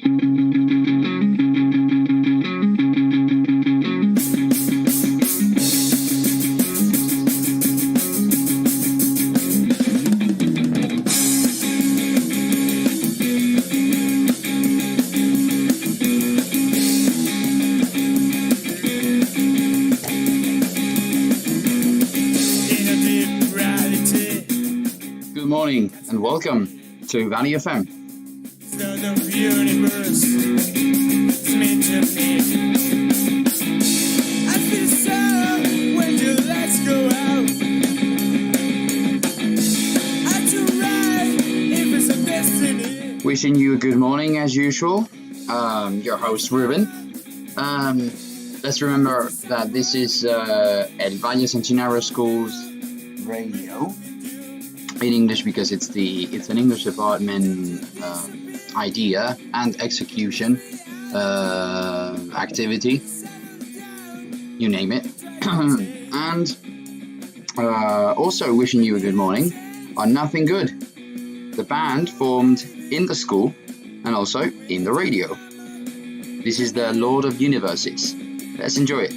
Good morning and welcome to Valley FM. Wishing you a good morning as usual. Your host Ruben. Let's remember that this is El Valle Centenario School's radio. In English because it's an English department idea and execution activity, you name it. And also wishing you a good morning on Nothing Good, the band formed in the school and also in the radio. This is the Lord of Universes. Let's enjoy it.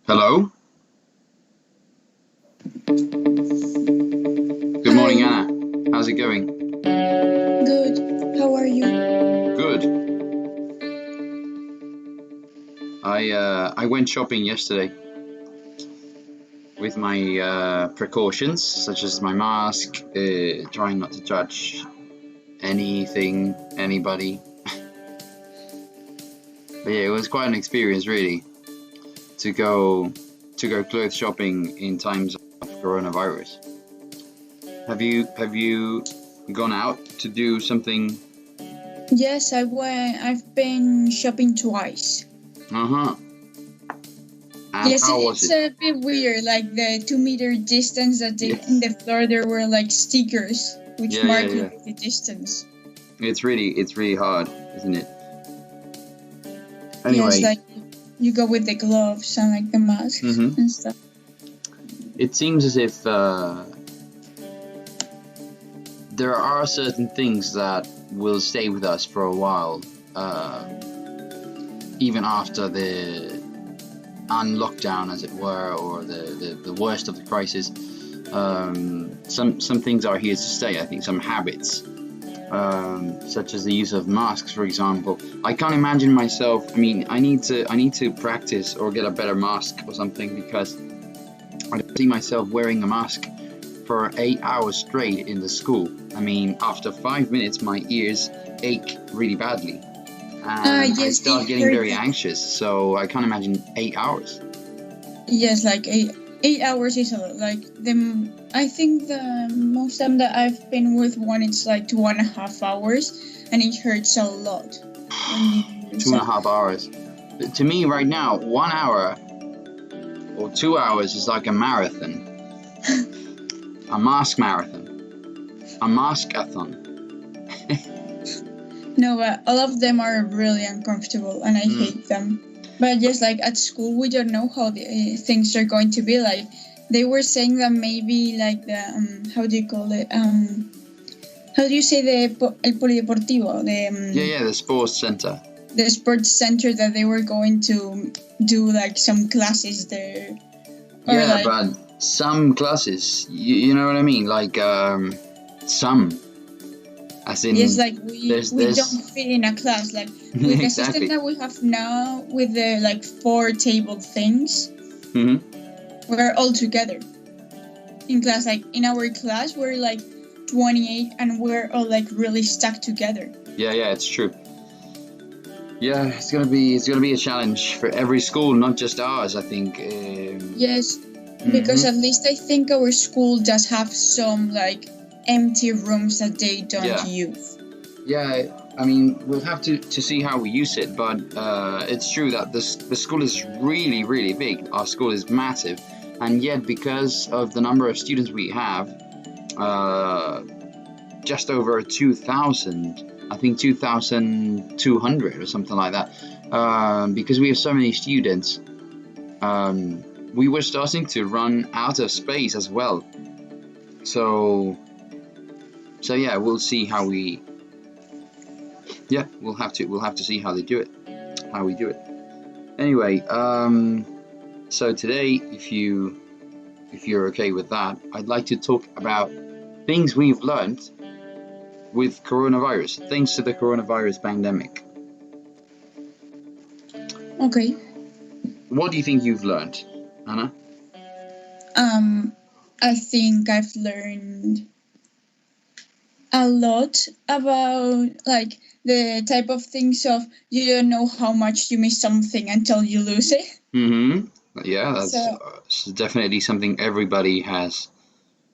Hello? Good morning, Anna. How's it going? Good. How are you? Good. I went shopping yesterday with my precautions, such as my mask, trying not to touch anything, anybody. But yeah, it was quite an experience, really, to go clothes shopping in times of coronavirus. Have you gone out to do something? Yes, I went. I've been shopping twice. And yes, how was it's it? a bit weird. Like the 2 meter distance in the floor, there were like stickers which mark the distance. It's really hard, isn't it? Anyway. Yes, like you go with the gloves and like the masks and stuff. It seems as if there are certain things that will stay with us for a while, even after the unlockdown, as it were, or the worst of the crisis. Some things are here to stay. I think some habits, such as the use of masks, for example. I can't imagine myself. I mean, I need to practice or get a better mask or something, because I don't see myself wearing a mask for 8 hours straight in the school. I mean, after 5 minutes, my ears ache really badly. And I Yes, I start getting heard very that. anxious, so I can't imagine 8 hours. Yes, like 8 hours is a lot. Like I think the most time that I've been with one, it's like 2.5 hours, and it hurts a lot when you use 2.5 hours. To me, right now, 1 hour or 2 hours is like a marathon, a mask marathon, a mask-a-thon. No, but all of them are really uncomfortable, and I hate them. But just like at school, we don't know how the things are going to be like. They were saying that maybe like the how do you call it? How do you say el polideportivo? Yeah, the sports center. The sports center, that they were going to do like some classes there. Or Yeah, like, but some classes, you know what I mean? Like some, as in yes, like we there's don't fit in a class. Like with the system exactly. that we have now, with the like 4 table things, we're all together in class. Like in our class, we're like 28, and we're all like really stuck together. Yeah, it's true. Yeah, it's gonna be a challenge for every school, not just ours. I think. Yes, because at least I think our school does have some like empty rooms that they don't use. Yeah, I mean, we'll have to see how we use it, but it's true that the school is really, really big. Our school is massive, and yet because of the number of students we have, just over 2,000, I think 2,200 or something like that, because we have so many students, we were starting to run out of space as well. So yeah, we'll see how we. Yeah, we'll have to see how we do it. Anyway, so today, if you're okay with that, I'd like to talk about things we've learned with coronavirus, thanks to the coronavirus pandemic. Okay. What do you think you've learned, Anna? I think I've learned a lot about like the type of things of you don't know how much you miss something until you lose it. Yeah, that's definitely something everybody has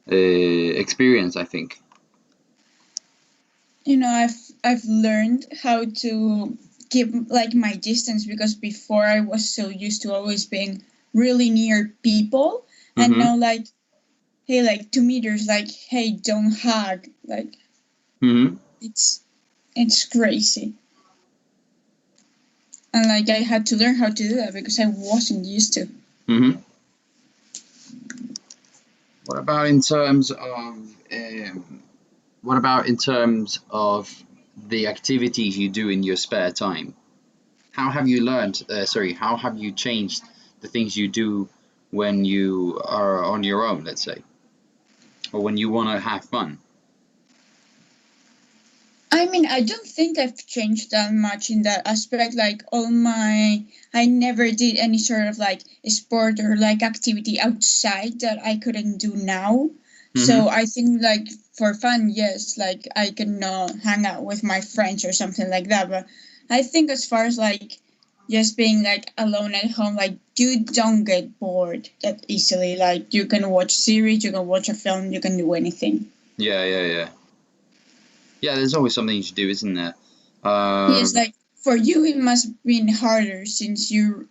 experienced, I think. You know, I've learned how to keep like my distance, because before I was so used to always being really near people, and now like, hey, like 2 meters, like, hey, don't hug, like, it's crazy. And like I had to learn how to do that because I wasn't used to. What about in terms of the activities you do in your spare time? How have you learned? How have you changed the things you do when you are on your own, let's say, or when you want to have fun? I mean, I don't think I've changed that much in that aspect. Like I never did any sort of like sport or like activity outside that I couldn't do now. So I think like for fun, yes, like I can hang out with my friends or something like that. But I think as far as like just being like alone at home, like you don't get bored that easily. Like you can watch series, you can watch a film, you can do anything. Yeah. Yeah, there's always something to do, isn't there? Yes, like for you it must have been harder since you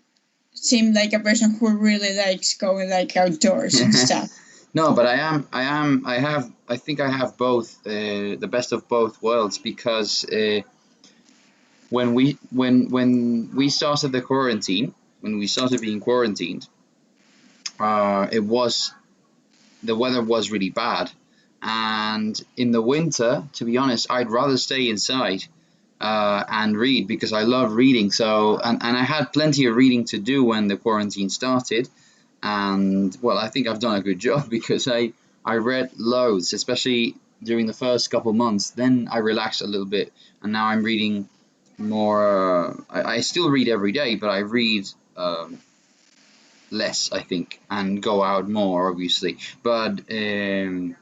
seem like a person who really likes going like outdoors and stuff. No, but I think I have both, the best of both worlds, because when we started the quarantine, when we started being quarantined, the weather was really bad, and in the winter, to be honest, I'd rather stay inside and read, because I love reading. So and I had plenty of reading to do when the quarantine started, and well, I think I've done a good job because I read loads, especially during the first couple months. Then I relaxed a little bit, and now I'm reading more. I still read every day, but I read less, I think, and go out more, obviously. But it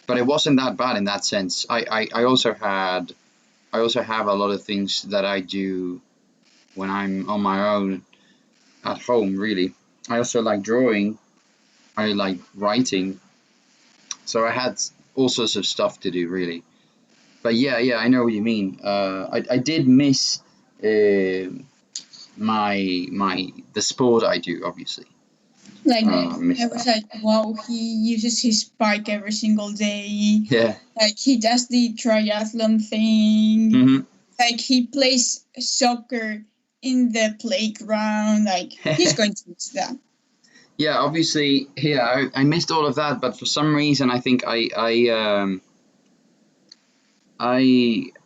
wasn't that bad in that sense. I also have a lot of things that I do when I'm on my own at home. Really, I also like drawing. I like writing. So I had all sorts of stuff to do, really. But yeah, I know what you mean. I did miss uh, the sport I do, obviously. Like Miss I was that. like, wow, he uses his bike every single day. Yeah. Like he does the triathlon thing. Hmm. Like he plays soccer in the playground. Like he's going to miss that. Yeah, obviously, yeah, I missed all of that, but for some reason, I think I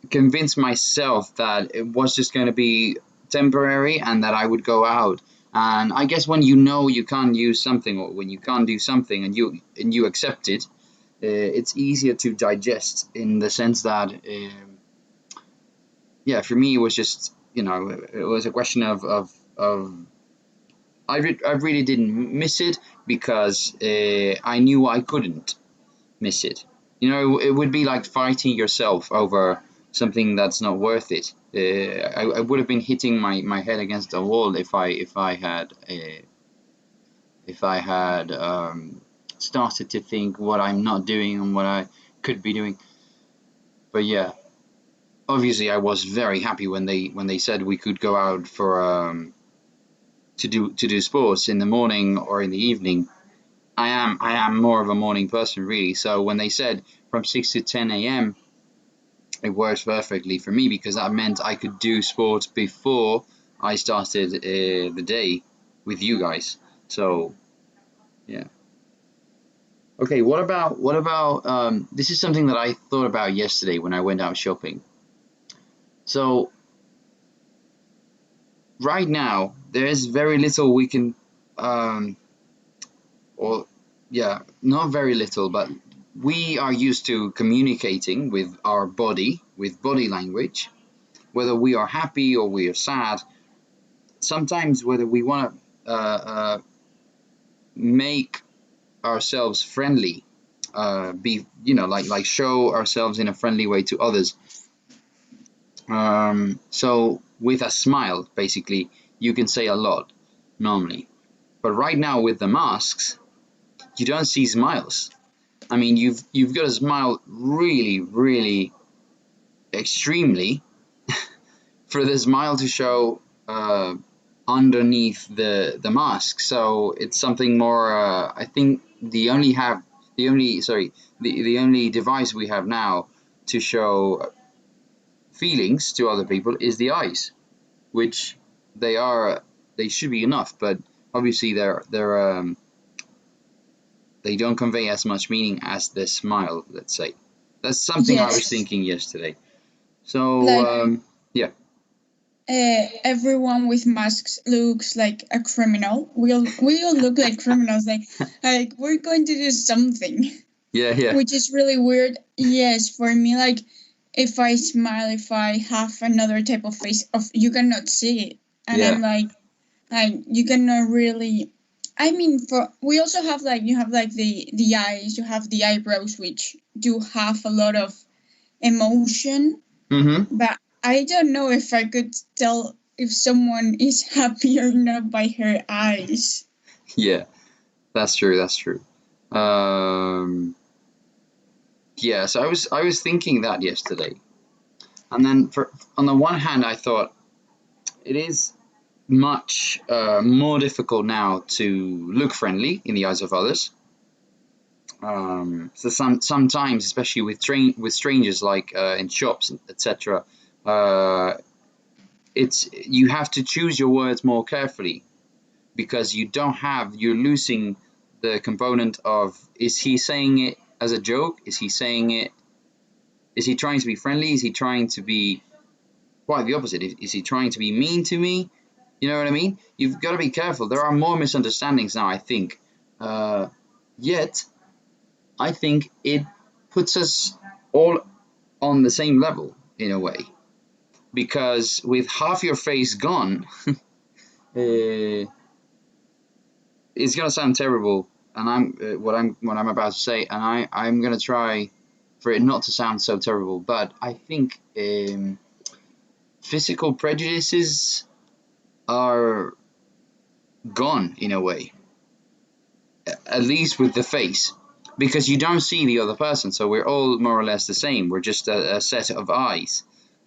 convinced myself that it was just going to be temporary and that I would go out. And I guess when you know you can't use something, or when you can't do something and you accept it, it's easier to digest in the sense that yeah, for me it was just, it was a question of I really didn't miss it because I knew I couldn't miss it. It would be like fighting yourself over something that's not worth it. I would have been hitting my head against the wall if I had started to think what I'm not doing and what I could be doing. But yeah, obviously I was very happy when they said we could go out for to do sports in the morning or in the evening. I am more of a morning person, really. So when they said from 6 to 10 a.m., it works perfectly for me because that meant I could do sports before I started the day with you guys. So yeah. Okay. What about this is something that I thought about yesterday when I went out shopping. So right now there is very little we can um, or yeah, not very little, but we are used to communicating with our body, with body language, whether we are happy or we are sad. Sometimes whether we want to make ourselves friendly, be like show ourselves in a friendly way to others. So with a smile, basically, you can say a lot normally. But right now with the masks, you don't see smiles. I mean, you've got to smile really, really extremely for the smile to show underneath the mask. So it's something more. I think the only device we have now to show feelings to other people is the eyes, which they should be enough, but obviously they don't convey as much meaning as the smile. Let's say that's something I was Yes. thinking yesterday. So Like yeah, everyone with masks looks like a criminal. We all look like criminals. Like we're going to do something, yeah, which is really weird. Yes, for me, like if I smile, if I have another type of face, of you cannot see it, and yeah. I'm like you cannot really. I mean, for we also have like you have like the eyes, you have the eyebrows, which do have a lot of emotion, Mm-hmm. but I don't know if I could tell if someone is happy or not by her eyes. Yeah, that's true. That's true. Um, yeah. So I was thinking that yesterday, and then on the one hand, I thought it is much more difficult now to look friendly in the eyes of others. So sometimes, especially with strangers, like in shops, etc., uh, it's you have to choose your words more carefully because you're losing the component of, is he saying it as a joke? Is he trying to be friendly? Is he trying to be quite the opposite? Is he trying to be mean to me? You know what I mean? You've got to be careful. There are more misunderstandings now, I think. Yet I think it puts us all on the same level in a way, because with half your face gone, uh, it's gonna sound terrible, and what I'm about to say, and I'm gonna try for it not to sound so terrible. But I think physical prejudices are gone in a way, at least with the face, because you don't see the other person, so we're all more or less the same. We're just a set of eyes,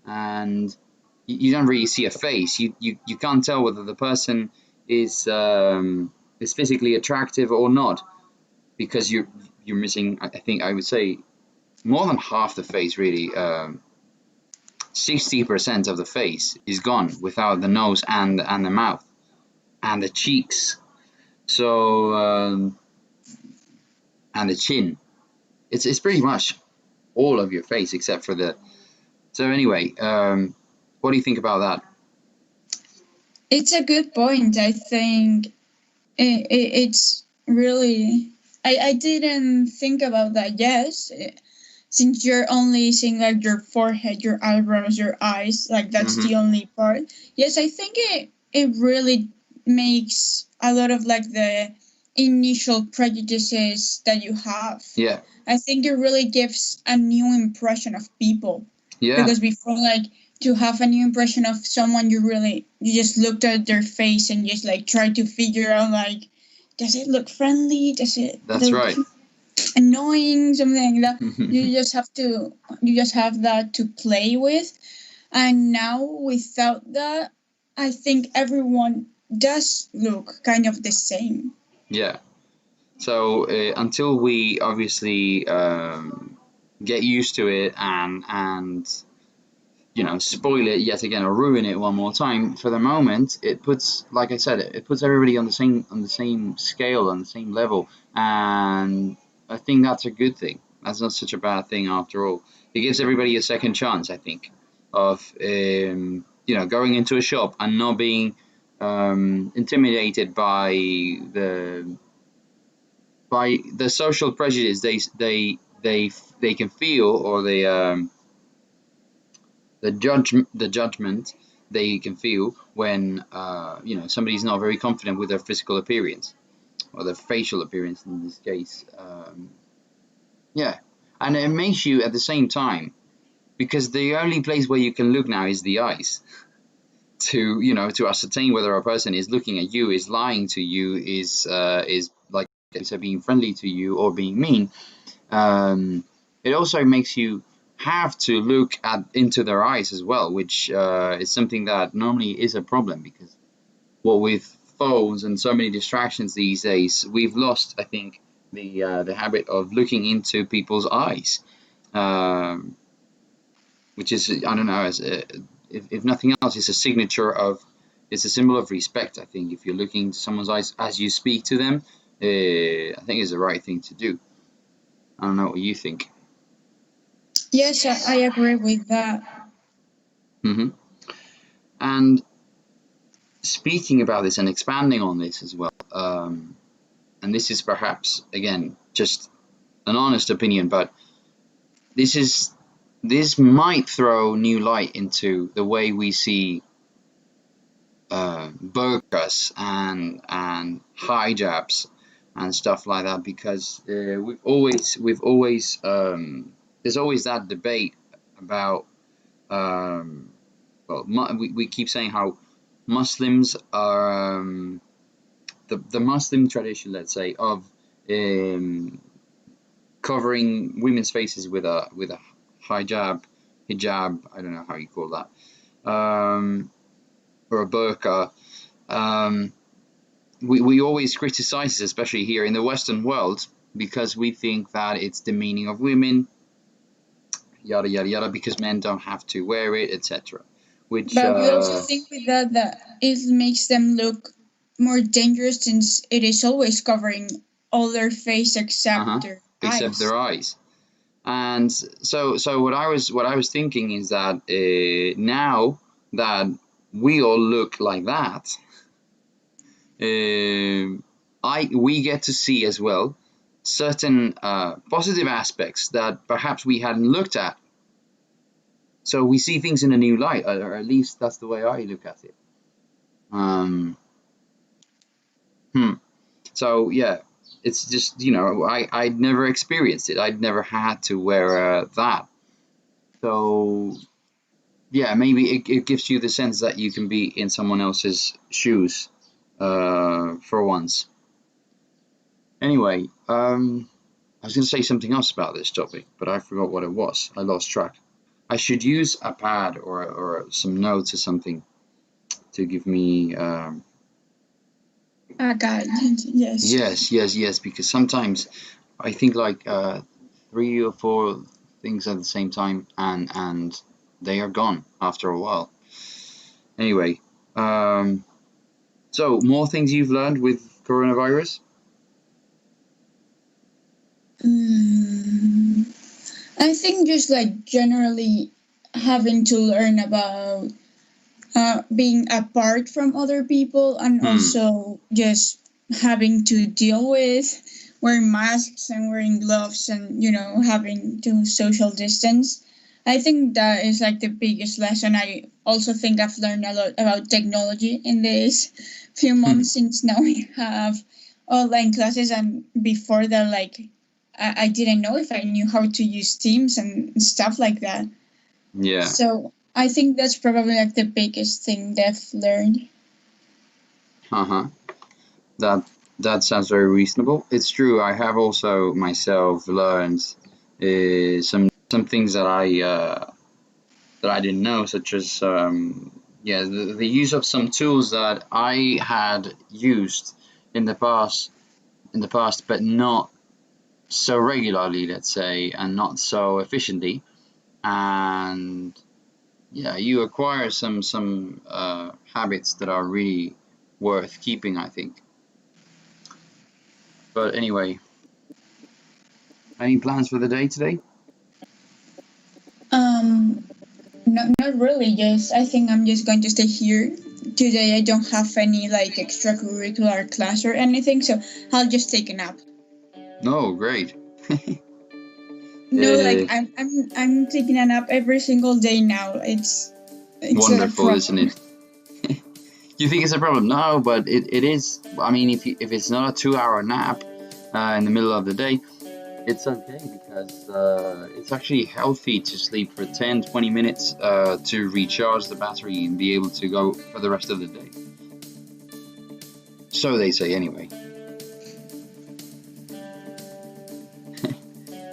and you don't really see a face. You can't tell whether the person is physically attractive or not, because you're missing. I think I would say more than half the face, really. 60% of the face is gone without the nose and the mouth and the cheeks. So and the chin. It's pretty much all of your face except for the. So anyway, what do you think about that? It's a good point. I think it's really. I didn't think about that. Yes, since you're only seeing like your forehead, your eyebrows, your eyes, like that's the only part. Yes, I think it really makes a lot of like the initial prejudices that you have. Yeah. I think it really gives a new impression of people. Yeah. Because before, like, to have a new impression of someone, you just looked at their face and just like try to figure out like, does it look friendly? Does it That's look right. annoying? Something like that. You just have that to play with. And now without that, I think everyone does look kind of the same. Yeah. So until we obviously get used to it and spoil it yet again or ruin it one more time, for the moment it puts, like I said, it puts everybody on the same scale, on the same level, and I think that's a good thing. That's not such a bad thing after all. It gives everybody a second chance, I think, of going into a shop and not being intimidated by the social prejudice they can feel, or the judgment they can feel when somebody's not very confident with their physical appearance or their facial appearance in this case. Yeah, and it makes you at the same time, because the only place where you can look now is the eyes to ascertain whether a person is looking at you, is lying to you, is like I said, being friendly to you or being mean. It also makes you have to look into their eyes as well, which is something that normally is a problem, because with phones and so many distractions these days, we've lost, I think, the habit of looking into people's eyes, which is, I don't know, if nothing else, it's a symbol of respect. I think if you're looking into someone's eyes as you speak to them, I think it's the right thing to do. I don't know what you think. Yes, I agree with that. And speaking about this and expanding on this as well, and this is perhaps, again, just an honest opinion, but this might throw new light into the way we see burqas and hijabs and stuff like that, because we've always there's always that debate about we keep saying how Muslims are the Muslim tradition, let's say, of covering women's faces with a hijab, I don't know how you call that, or a burqa. We always criticize this, especially here in the Western world, because we think that it's demeaning of women, yada yada yada, because men don't have to wear it, etc. But we also think with that it makes them look more dangerous, since it is always covering all their face except their eyes. And so what I was thinking is that now that we all look like that, we get to see as well certain positive aspects that perhaps we hadn't looked at. So we see things in a new light, or at least that's the way I look at it. So yeah, it's just, I'd never experienced it. I'd never had to wear that. So yeah, maybe it gives you the sense that you can be in someone else's shoes for once. Anyway, I was going to say something else about this topic, but I forgot what it was. I lost track. I should use a pad or some notes or something to give me. A guide, yes. Yes, because sometimes I think like 3 or 4 things at the same time, and they are gone after a while. Anyway, so more things you've learned with coronavirus? Mm, I think just like generally having to learn about being apart from other people, and also just having to deal with wearing masks and wearing gloves, and having to social distance. I think that is like the biggest lesson. I also think I've learned a lot about technology in these few months, since now we have online classes, and before that, like I didn't know if I knew how to use Teams and stuff like that. Yeah. So I think that's probably like the biggest thing they've learned. Uh-huh. That sounds very reasonable. It's true. I have also myself learned some things that I didn't know, such as the use of some tools that I had used in the past, but not so regularly, let's say, and not so efficiently. And yeah, you acquire some habits that are really worth keeping, I think. But anyway, any plans for the day today? Not really. Just I think I'm just going to stay here today. I don't have any like extracurricular class or anything, so I'll just take a nap. No, great. No, like I'm taking a nap every single day now. It's wonderful, a isn't it? You think it's a problem? No, but it is. I mean, if it's not a 2-hour nap in the middle of the day, it's okay, because it's actually healthy to sleep for 10-20 minutes to recharge the battery and be able to go for the rest of the day. So they say, anyway.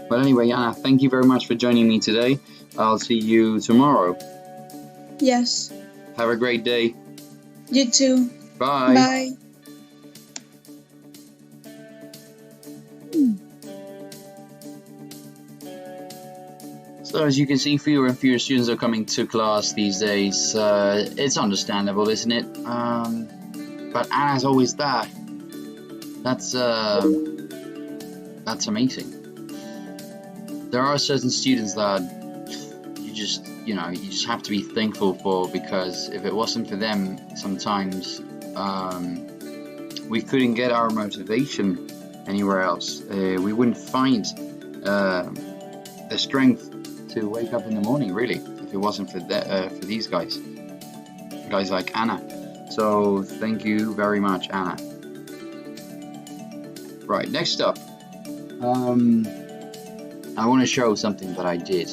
But anyway, Anna, thank you very much for joining me today. I'll see you tomorrow. Yes. Have a great day. You too. Bye. Bye. So as you can see, fewer and fewer students are coming to class these days. It's understandable, isn't it? But Anna's always there. That's amazing. There are certain students that you just have to be thankful for, because if it wasn't for them, sometimes we couldn't get our motivation anywhere else. We wouldn't find the strength to wake up in the morning, really, if it wasn't for these guys like Anna. So thank you very much, Anna. Right, next up, I want to show something that I did.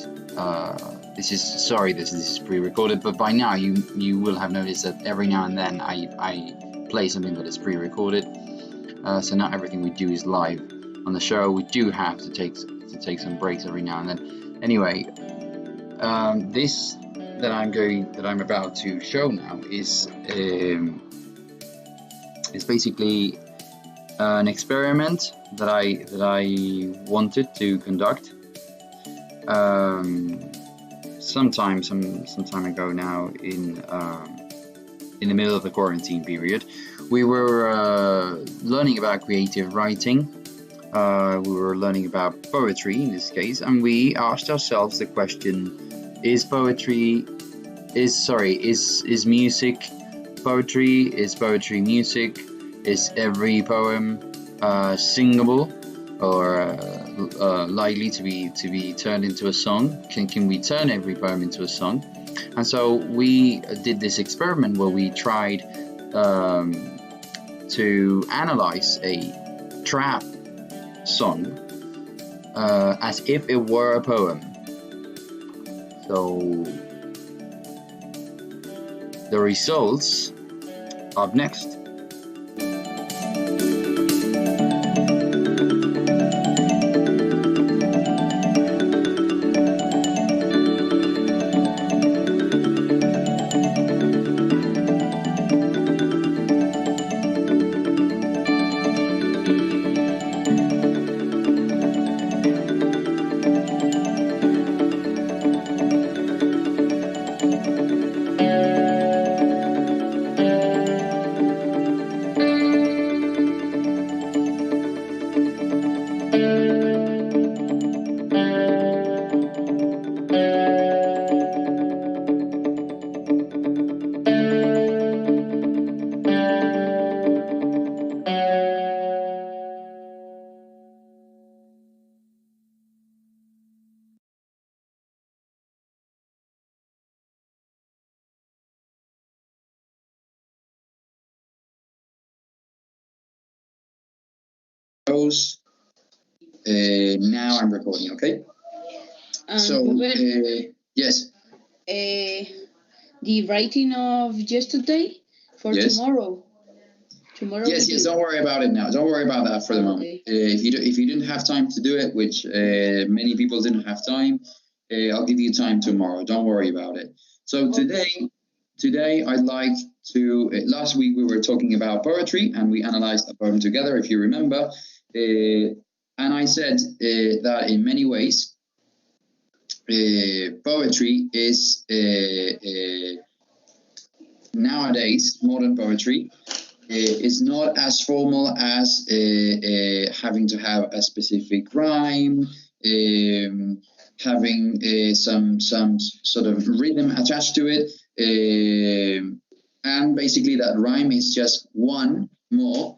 This is pre-recorded, but by now you will have noticed that every now and then I play something that is pre-recorded. So not everything we do is live on the show. We do have to take some breaks every now and then. Anyway, this that I'm about to show now is basically an experiment that I wanted to conduct some time ago now, in the middle of the quarantine period. We were learning about creative writing. We were learning about poetry in this case, and we asked ourselves the question: is music poetry? Is poetry music? Is every poem singable, or likely to be turned into a song? Can we turn every poem into a song? And so we did this experiment where we tried to analyze a trap song as if it were a poem. So the results up next. Now I'm recording, okay? So, yes. The writing of yesterday for tomorrow. Yes. Don't worry about it now. Don't worry about that for the moment. Okay. If you didn't have time to do it, which many people didn't have time, I'll give you time tomorrow. Don't worry about it. So today I'd like to. Last week we were talking about poetry and we analyzed a poem together, if you remember. And I said that in many ways, poetry is nowadays, modern poetry is not as formal as having to have a specific rhyme, having some sort of rhythm attached to it, and basically that rhyme is just one more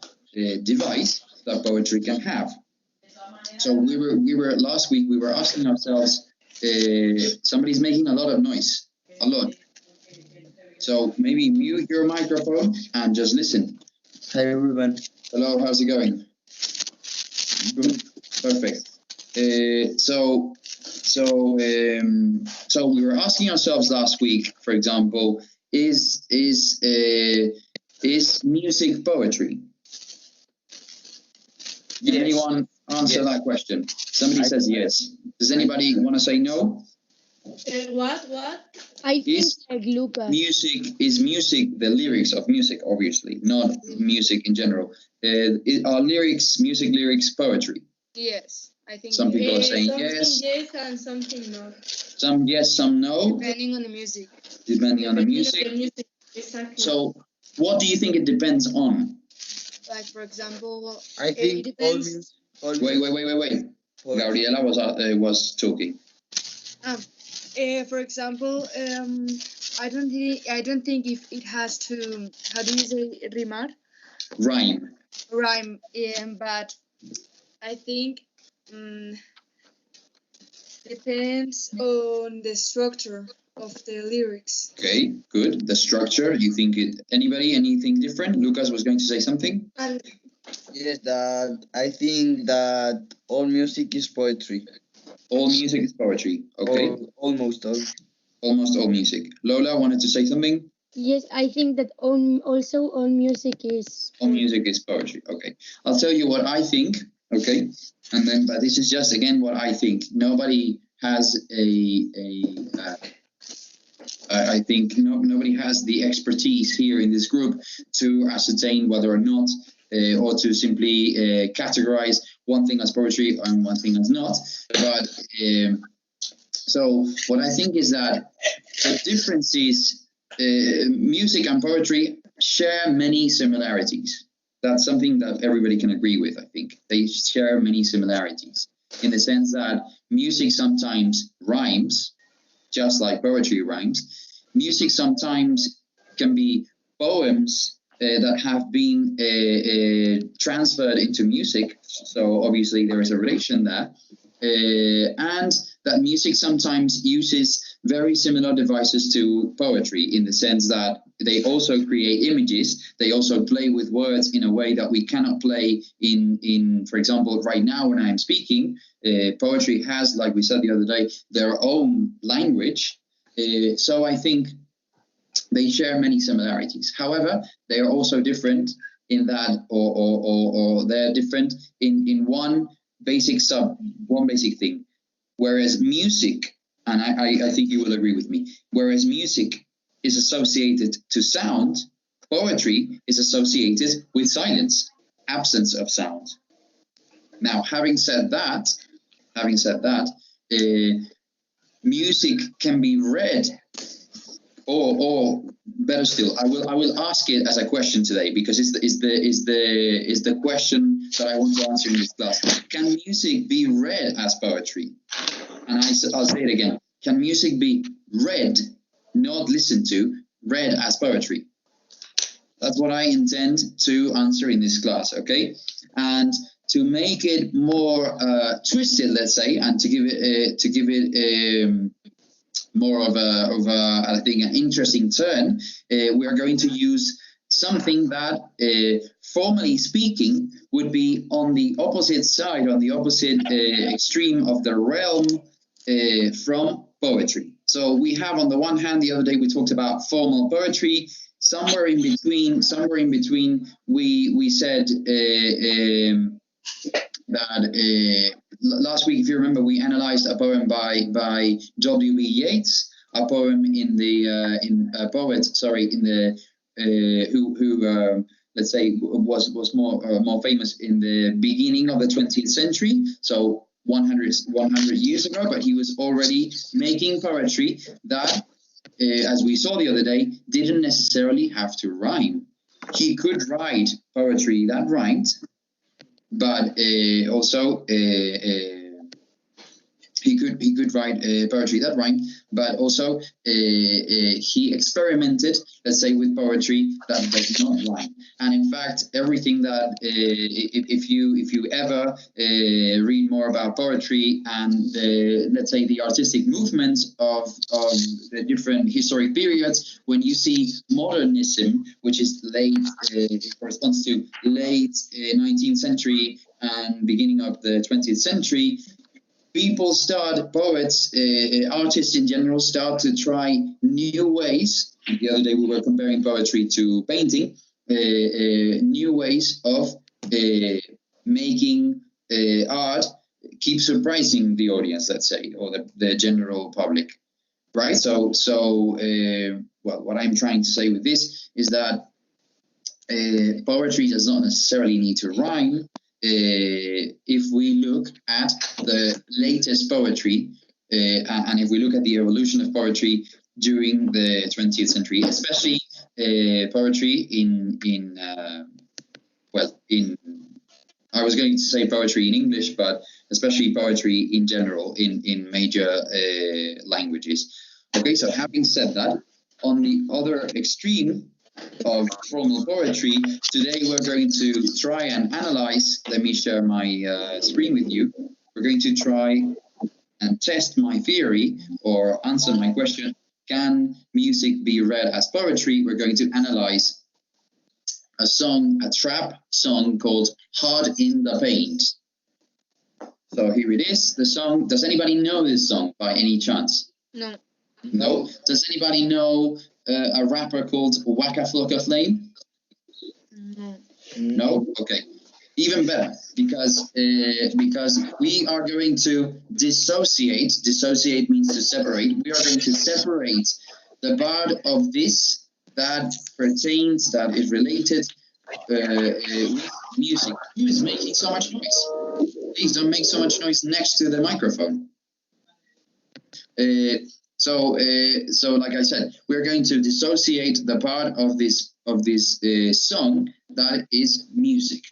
device that poetry can have. So we were last week we were asking ourselves, somebody's making a lot of noise, a lot. So maybe mute your microphone and just listen. Hi everyone. Hello, how's it going? Good, perfect. So we were asking ourselves last week, for example, is music poetry? Can anyone answer that question? Somebody says yes. Does anybody want to say no? What? I think like Lucas. Is music the lyrics of music, obviously, not music in general. Are music lyrics poetry? Yes, I think some people are saying yes and something no. Some yes, some no. Depending on the music. Depending on the music. Exactly. So, what do you think it depends on? Like, for example, I think it depends. Wait. Gabriela was talking. For example, I don't think if it has to, how do you say rimar? Rhyme. But I think depends on the structure of the lyrics. Okay, good. The structure. You think it? Anything different? Lucas was going to say something. Yes, that I think that all music is poetry. All music is poetry. Okay. Almost all. Almost all music. Lola wanted to say something. Yes, I think that also all music is. All music is poetry. Okay, I'll tell you what I think. Okay, but this is just again what I think. Nobody has I think nobody has the expertise here in this group to ascertain whether or not, or to simply categorize one thing as poetry and one thing as not. But so what I think is that the difference is music and poetry share many similarities. That's something that everybody can agree with, I think. They share many similarities in the sense that music sometimes rhymes, just like poetry rhymes. Music sometimes can be poems that have been transferred into music. So obviously there is a relation there. And that music sometimes uses very similar devices to poetry in the sense that they also create images. They also play with words in a way that we cannot play in for example, right now when I am speaking, poetry has, like we said the other day, their own language. So I think they share many similarities. However, they are also different in that, or they're different in one basic thing. Whereas music, and I think you will agree with me, whereas music is associated to sound, poetry is associated with silence, absence of sound. Now, having said that, music can be read, or better still, I will ask it as a question today, because it's the question that I want to answer in this class. Can music be read as poetry? And I'll say it again. Can music be read, not listened to, read as poetry? That's what I intend to answer in this class, okay? And to make it more twisted, let's say, and to give it more of a I think an interesting turn, we are going to use something that, formally speaking, would be on the opposite side, on the opposite extreme of the realm from poetry. So we have, on the one hand, the other day we talked about formal poetry. Somewhere in between, we said that last week, if you remember, we analyzed a poem by W.B. Yeats, a poem who let's say was more famous in the beginning of the 20th century, so 100 years ago, but he was already making poetry that, as we saw the other day, didn't necessarily have to rhyme. He could write poetry that rhymed, but also he could write poetry that rhymed, but also he experimented, let's say, with poetry that does not rhyme. And in fact, everything that if you ever read more about poetry and let's say the artistic movements of the different historic periods, when you see modernism, which is corresponds to late 19th century and beginning of the 20th century, poets, artists in general, start to try new ways. The other day we were comparing poetry to painting, new ways of making art keep surprising the audience, let's say, or the general public, right? So well, what I'm trying to say with this is that poetry does not necessarily need to rhyme. If we look at the latest poetry, and if we look at the evolution of poetry during the 20th century, especially poetry in I was going to say poetry in English, but especially poetry in general in major languages. Okay, so having said that, on the other extreme of formal poetry, today we're going to try and analyze. Let me share my screen with you. We're going to try and test my theory or answer my question: can music be read as poetry? We're going to analyze a trap song called "Hard in the Paint." So here it is, the song. Does anybody know this song by any chance? No. No? Does anybody know a rapper called Waka Flocka Flame? No. No? Okay. Even better, because we are going to dissociate. Dissociate means to separate. We are going to separate the part of this that pertains, that is related with music. Who is making so much noise? Please don't make so much noise next to the microphone. So like I said, we're going to dissociate the part of this song that is music,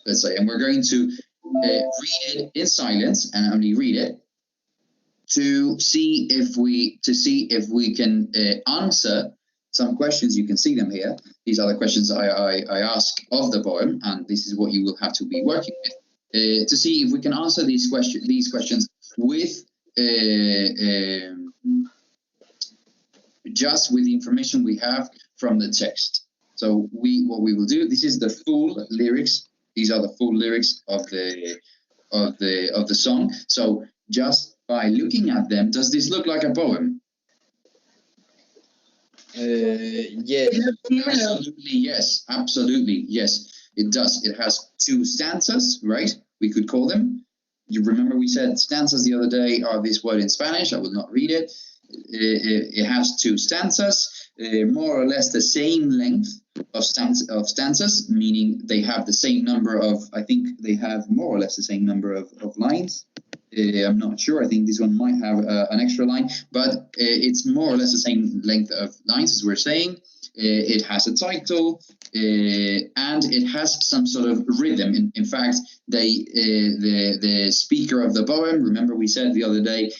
let's say, and we're going to read it in silence and only read it to see if we can answer some questions. You can see them here. These are the questions I ask of the poem, and this is what you will have to be working with to see if we can answer these questions with just with the information we have from the text. So what we will do, this is the full lyrics. These are the full lyrics of the song. So just by looking at them, does this look like a poem? Yes. Absolutely yes. Absolutely yes. It does. It has 2 stanzas, right? We could call them. You remember we said stanzas the other day are this word in Spanish. I will not read it. It has 2 stanzas, more or less the same length of stanzas, meaning they have the same number of, I think they have more or less the same number of lines. I'm not sure. I think this one might have an extra line, but it's more or less the same length of lines as we're saying. It has a title and it has some sort of rhythm. In fact, the speaker of the poem, remember we said the other day,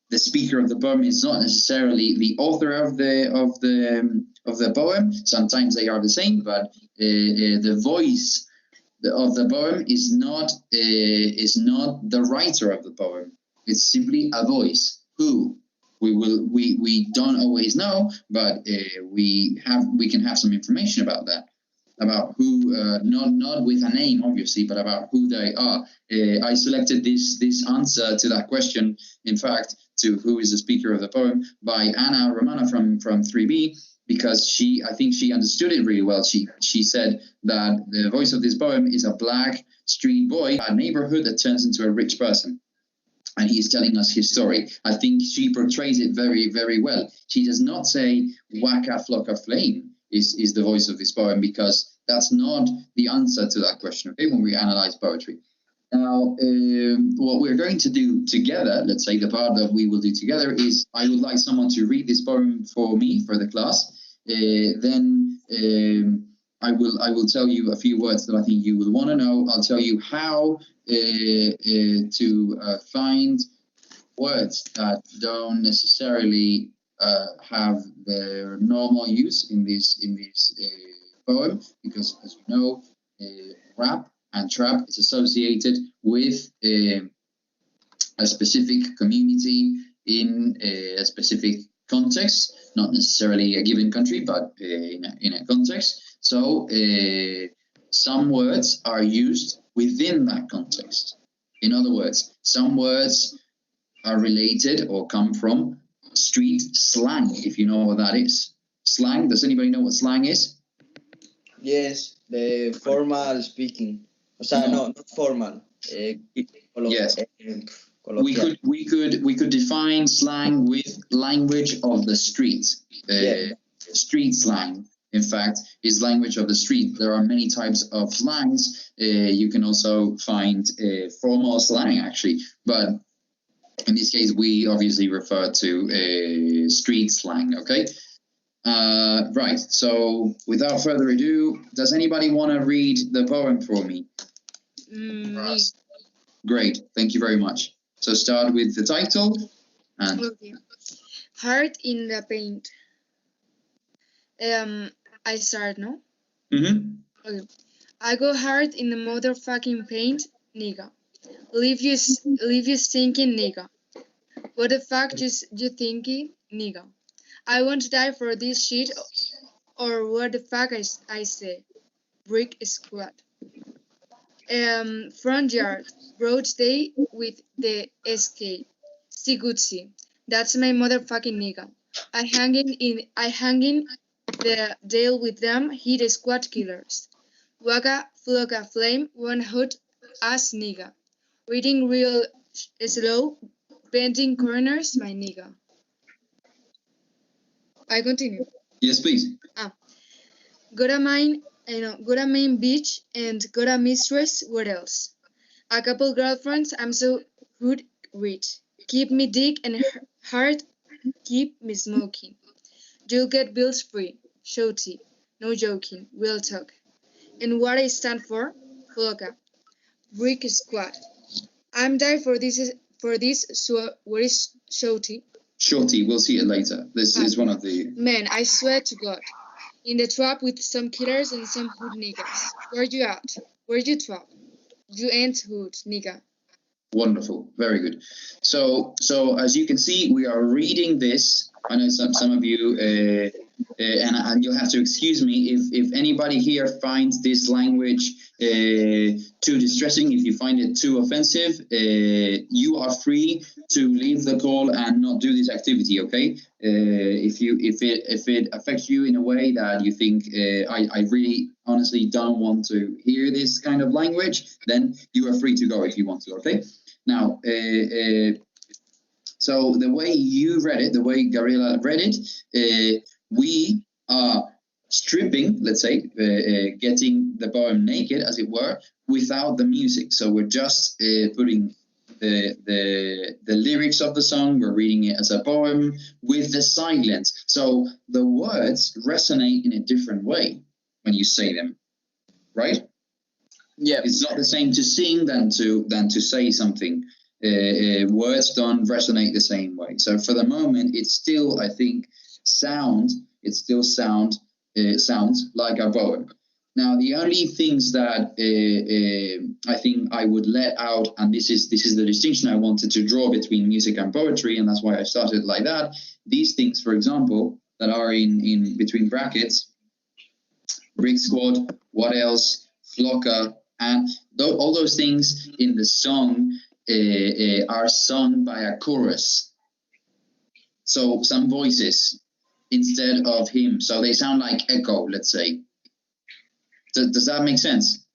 the speaker of the poem is not necessarily the author of the poem. Sometimes they are the same, but the voice of the poem is not the writer of the poem. It's simply a voice who we don't always know, but we can have some information about that, about who, not with a name obviously, but about who they are. I selected this answer to that question, in fact, to who is the speaker of the poem, by Anna Romana from 3B, because I think she understood it really well. She said that the voice of this poem is a black street boy, a neighborhood that turns into a rich person. And he is telling us his story. I think she portrays it very, very well. She does not say Waka Flocka Flame is the voice of this poem, because that's not the answer to that question, okay, when we analyze poetry. Now, what we're going to do together, let's say the part that we will do together, is I would like someone to read this poem for me, for the class. Then I will tell you a few words that I think you will want to know. I'll tell you how to find words that don't necessarily have their normal use in this poem, because as you know, rap and trap is associated with a specific community in a specific context, not necessarily a given country, but in a context. So some words are used within that context. In other words, some words are related or come from street slang, if you know what that is. Slang, does anybody know what slang is? Yes, the formal speaking. O sea, no, not formal. Yes. Coloquial. We could define slang with language of the street. Street slang, in fact, is language of the street. There are many types of slangs. You can also find formal slang, actually, but in this case, we obviously refer to street slang. Okay. Right. So, without further ado, does anybody want to read the poem for me? Me. Great. Thank you very much. So start with the title and Okay. Heart in the paint. I start, no? Okay. I go hard in the motherfucking paint, nigga. Leave you stinking, nigga. What the fuck you thinking, nigga? I won't die for this shit, or what the fuck I say. Brick squad. Front yard, broad day with the SK. See Gucci. That's my motherfucking nigga. I hang in the deal with them, hit squad killers. Waka Flocka Flame, one hot ass nigga. Reading real slow, bending corners, my nigga. I continue. yes, please. Got a main bitch and got a mistress, what else? A couple girlfriends, I'm so hood rich. Keep me dick and heart, keep me smoking. You'll get bills free, shouty, no joking, real talk. And what I stand for? Flocka, Brick Squad. I'm die for this, so what is shouty? Shorty, we'll see it later. This is one of the... Man, I swear to God. In the trap with some killers and some hood niggas. Where you at? Where you trap? You ain't hood, nigga. Wonderful, very good. So as you can see, we are reading this. I know some of you, and you'll have to excuse me if anybody here finds this language too distressing. If you find it too offensive, you are free to leave the call and not do this activity. Okay? If it affects you in a way that you think I really honestly don't want to hear this kind of language, then you are free to go if you want to. Okay? Now, so the way you read it, the way Gabriela read it, we are stripping, let's say, getting the poem naked, as it were, without the music. So we're just putting the lyrics of the song, we're reading it as a poem with the silence. So the words resonate in a different way when you say them, right? Yeah. It's not the same to sing than to say something. Words don't resonate the same way. So for the moment, it's still, I think, sounds like a poem. Now, the only things that I think I would let out, and this is the distinction I wanted to draw between music and poetry, and that's why I started like that. These things, for example, that are in between brackets, Brick Squad, What Else, Flocker, and all those things in the song are sung by a chorus. So some voices instead of him. So they sound like echo, let's say. Does that make sense?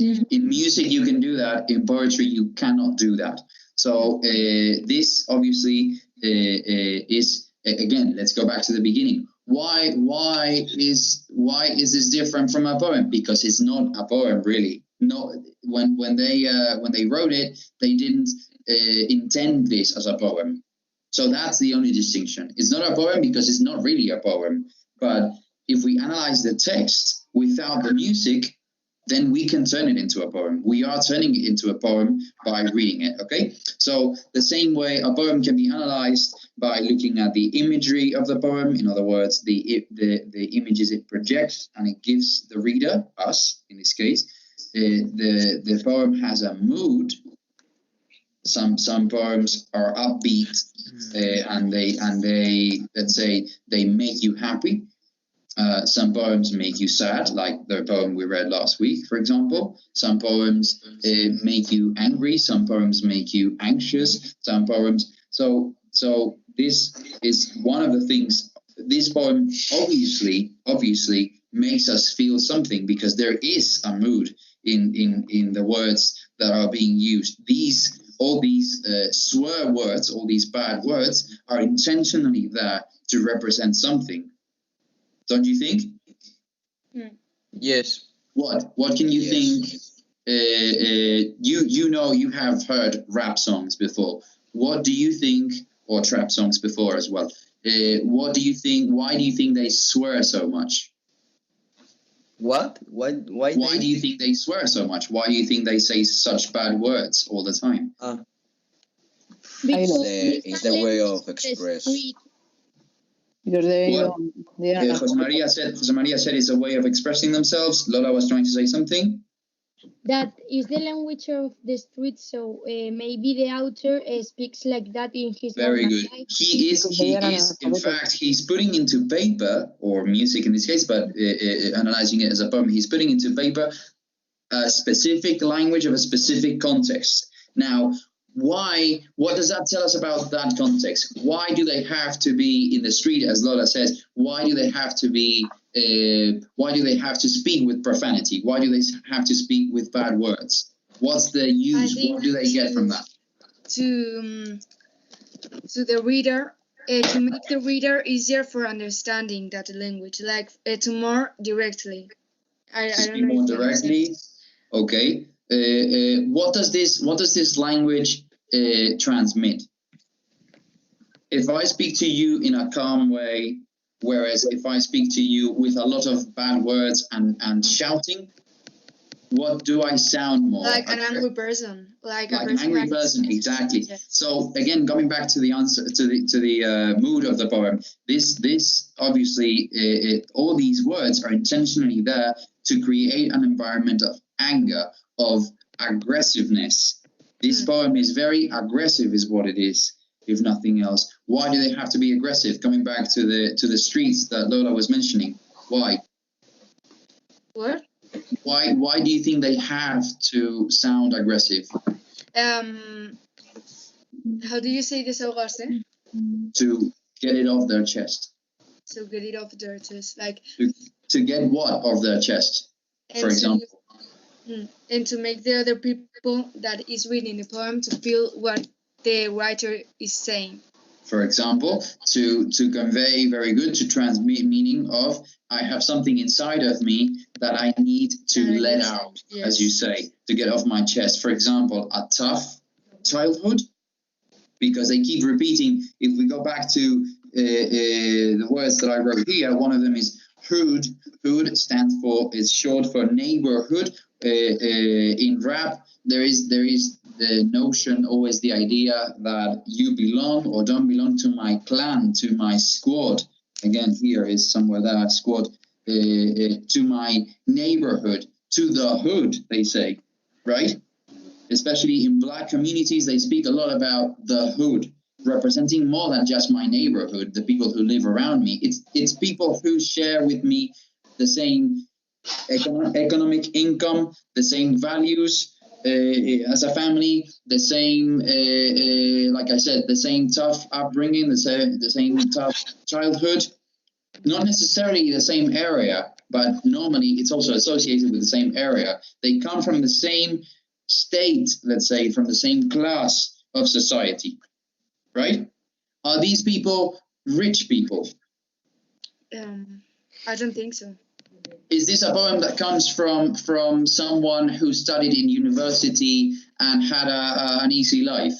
Mm. In music, you can do that. In poetry, you cannot do that. So this obviously is, again, let's go back to the beginning. Why is this different from a poem? Because it's not a poem, really. No, when they wrote it, they didn't intend this as a poem. So that's the only distinction. It's not a poem because it's not really a poem. But if we analyze the text without the music, then we can turn it into a poem. We are turning it into a poem by reading it, okay? So the same way a poem can be analyzed by looking at the imagery of the poem, in other words, the images it projects and it gives the reader, us in this case, the poem has a mood. Some poems are upbeat and they let's say they make you happy. Some poems make you sad, like the poem we read last week, for example. Some poems make you angry. Some poems make you anxious. Some poems. So this is one of the things. This poem obviously makes us feel something because there is a mood in the words that are being used. All these swear words, all these bad words, are intentionally there to represent something. Don't you think? Yes. What can you think? You know you have heard rap songs before. What do you think, or trap songs before as well? What do you think? Why do you think they swear so much? What? Why do you think they swear so much? Why do you think they say such bad words all the time? Because It's the way of express. Because Jose Maria said it's a way of expressing themselves. Lola was trying to say something. That is the language of the street, so maybe the author speaks like that in his Very normal good. life. He is. In fact, he's putting into paper, or music in this case, but analyzing it as a poem, he's putting into paper a specific language of a specific context. Now, what does that tell us about that context? Why do they have to be in the street, as Lola says? Why do they have to be? Why do they have to speak with profanity? Why do they have to speak with bad words? What's the use? What do they get from that? To the reader, to make the reader easier for understanding that language, like to more directly. I don't know. More directly. Okay. What does this language transmit? If I speak to you in a calm way, whereas if I speak to you with a lot of bad words and shouting, what do I sound more? Like an angry person. Like an angry person, exactly. Yes. So again, coming back to the answer to the mood of the poem, this obviously all these words are intentionally there to create an environment of anger, of aggressiveness. This poem is very aggressive, is what it is, if nothing else. Why do they have to be aggressive? Coming back to the streets that Lola was mentioning. Why? What? Why do you think they have to sound aggressive? How do you say desahogarse? To get it off their chest. So get it off their chest, like. To get what off their chest, for example. And to make the other people that is reading the poem to feel what the writer is saying. For example, to convey, very good, to transmit meaning of, I have something inside of me that I need to let out, yes, as you say, to get off my chest. For example, a tough childhood, because they keep repeating. If we go back to the words that I wrote here, one of them is hood. Hood stands for, it's short for neighborhood. In rap, there is the notion, always the idea that you belong or don't belong to my clan, to my squad. Again, here is somewhere there, squad, to my neighborhood, to the hood, they say, right? Especially in black communities, they speak a lot about the hood, representing more than just my neighborhood, the people who live around me. It's people who share with me the same economic income, the same values as a family, the same, like I said, the same tough upbringing, the same tough childhood. Not necessarily the same area, but normally it's also associated with the same area. They come from the same state, let's say, from the same class of society, right? Are these people rich people? I don't think so. Is this a poem that comes from someone who studied in university and had an easy life?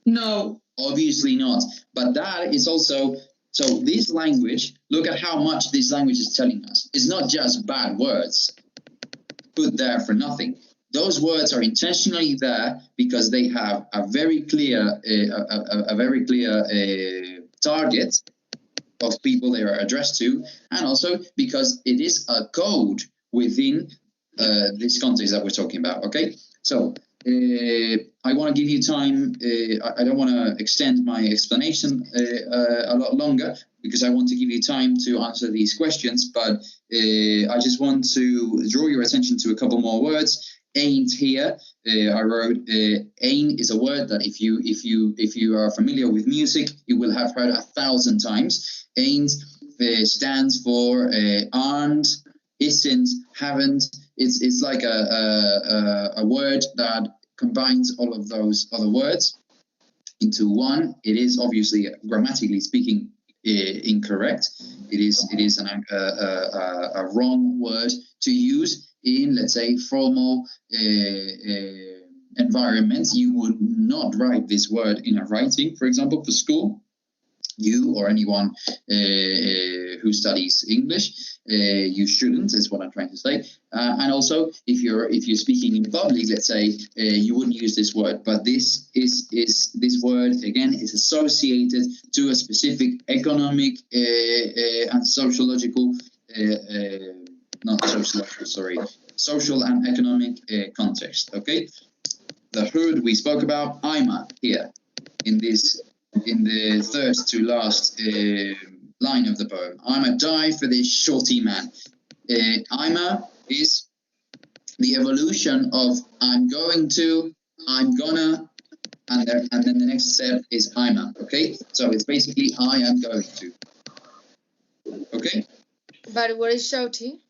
No, obviously not. But that is also, so this language, look at how much this language is telling us. It's not just bad words put there for nothing. Those words are intentionally there because they have a very clear, target of people they are addressed to, and also because it is a code within this context that we're talking about. Okay, so I want to give you time. I don't want to extend my explanation a lot longer because I want to give you time to answer these questions. But I just want to draw your attention to a couple more words. Ain't here. I wrote ain't is a word that if you are familiar with music, you will have heard 1,000 times. Ain't stands for aren't, isn't, haven't. It's like a word that combines all of those other words into one. It is obviously, grammatically speaking, incorrect. It is a wrong word to use in, let's say, formal environments. You would not write this word in a writing, for example, for school. You or anyone who studies English, you shouldn't, is what I'm trying to say. And also, if you're speaking in public, let's say, you wouldn't use this word. But this word again is associated to a specific economic and sociological, not sociological, sorry, social and economic context. Okay, the hood we spoke about. I'm here in the third to last line of the poem. I'ma die for this shorty man. I'ma is the evolution of I'm going to, I'm gonna, and then the next step is I'ma. Okay, so it's basically I am going to. Okay. But what is shorty?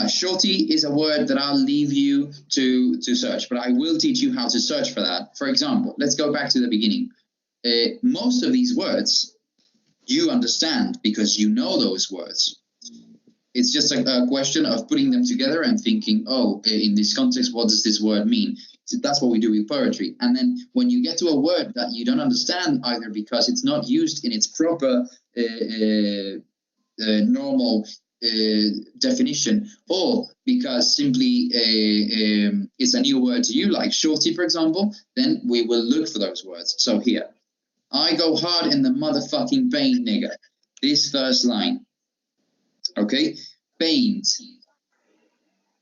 Shorty is a word that I'll leave you to search, but I will teach you how to search for that. For example, let's go back to the beginning. Most of these words you understand because you know those words. It's just a question of putting them together and thinking, oh, in this context, what does this word mean? So that's what we do with poetry. And then when you get to a word that you don't understand, either because it's not used in its proper normal definition, or because simply it's a new word to you, like shorty, for example, then we will look for those words. So here, I go hard in the motherfucking paint, nigga. This first line. Okay? Paint.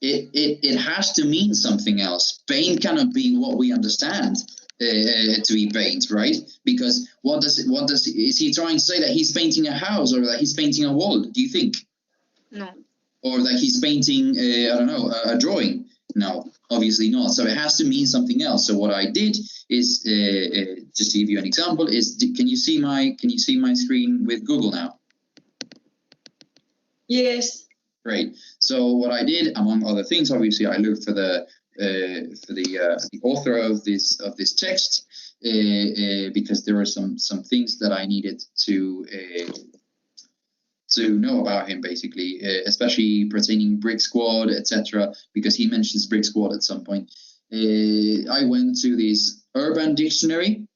it has to mean something else. Paint cannot be what we understand to be paint, right? Because is he trying to say that he's painting a house or that he's painting a wall? Do you think? No. Or that he's painting, I don't know, a drawing? No, obviously not. So it has to mean something else. So what I did is, just to give you an example, is can you see my screen with Google now? Yes. Great. So what I did, among other things, obviously, I looked for the author of this text because there were some things that I needed to know about him, basically, especially pertaining Brick Squad, etc., because he mentions Brick Squad at some point. I went to this Urban Dictionary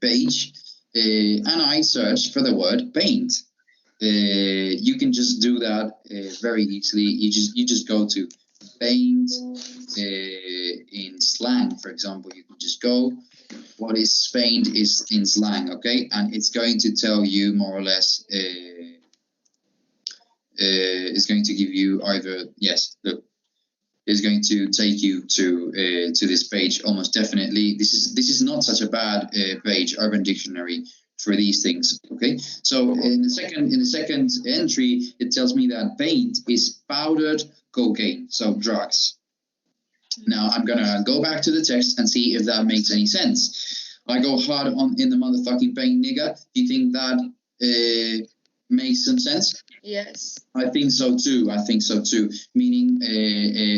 page and I searched for the word paint. You can just do that very easily. You just go to paint in slang, for example. You can just go what is paint is in slang, okay, and it's going to tell you more or less. It's going to give you either look. Is going to take you to this page almost definitely. This is not such a bad page, Urban Dictionary, for these things. Okay, so in the second entry, it tells me that paint is powdered cocaine, so drugs. Now I'm gonna go back to the text and see if that makes any sense. I go hard in the motherfucking paint, nigga. Do you think that makes some sense? Yes. I think so too. Meaning,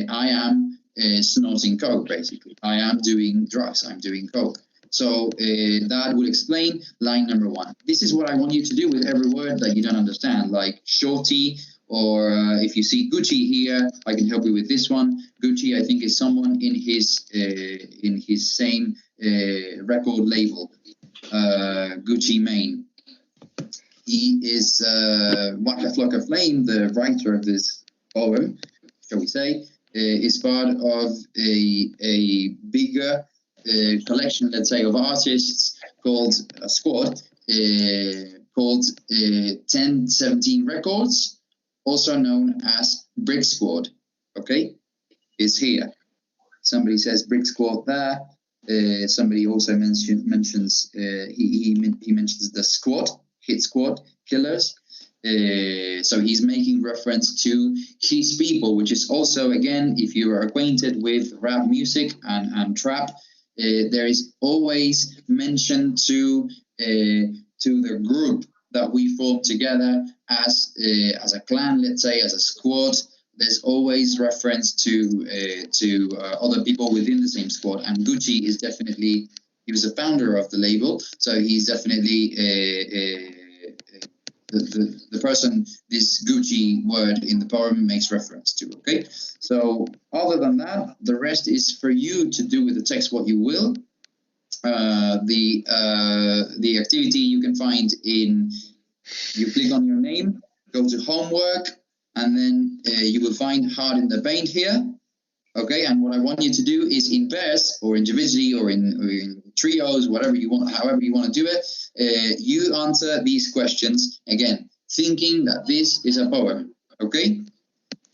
I am snorting coke. Basically, I am doing drugs. I'm doing coke. So that will explain line number 1. This is what I want you to do with every word that you don't understand, like shorty, or if you see Gucci here, I can help you with this one. Gucci, I think, is someone in his same record label, Gucci Mane. He is Waka Flocka Flame, the writer of this poem, shall we say, is part of a bigger collection, let's say, of artists called a squad, called 1017 Records, also known as Brick Squad. Okay, is here. Somebody says Brick Squad there. Somebody also mentions he mentions the squad. Hit Squad Killers. So he's making reference to his people, which is also, again, if you are acquainted with rap music and trap, there is always mention to the group that we form together as a clan, let's say, as a squad. There's always reference to other people within the same squad, and Gucci is definitely. He was a founder of the label, so he's definitely the person this Gucci word in the poem makes reference to. Okay, so other than that, the rest is for you to do with the text what you will. The activity you can find in. You click on your name, go to homework, and then you will find hard in the paint here. Okay, and what I want you to do is in pairs or individually or in trios, whatever you want, however you want to do it, you answer these questions again, thinking that this is a poem. Okay,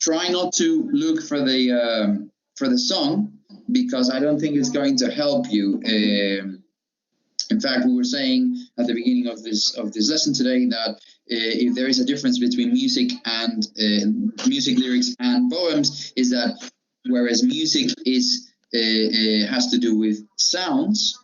try not to look for the song because I don't think it's going to help you. In fact, we were saying at the beginning of this lesson today that if there is a difference between music and music lyrics and poems, is that whereas music has to do with sounds,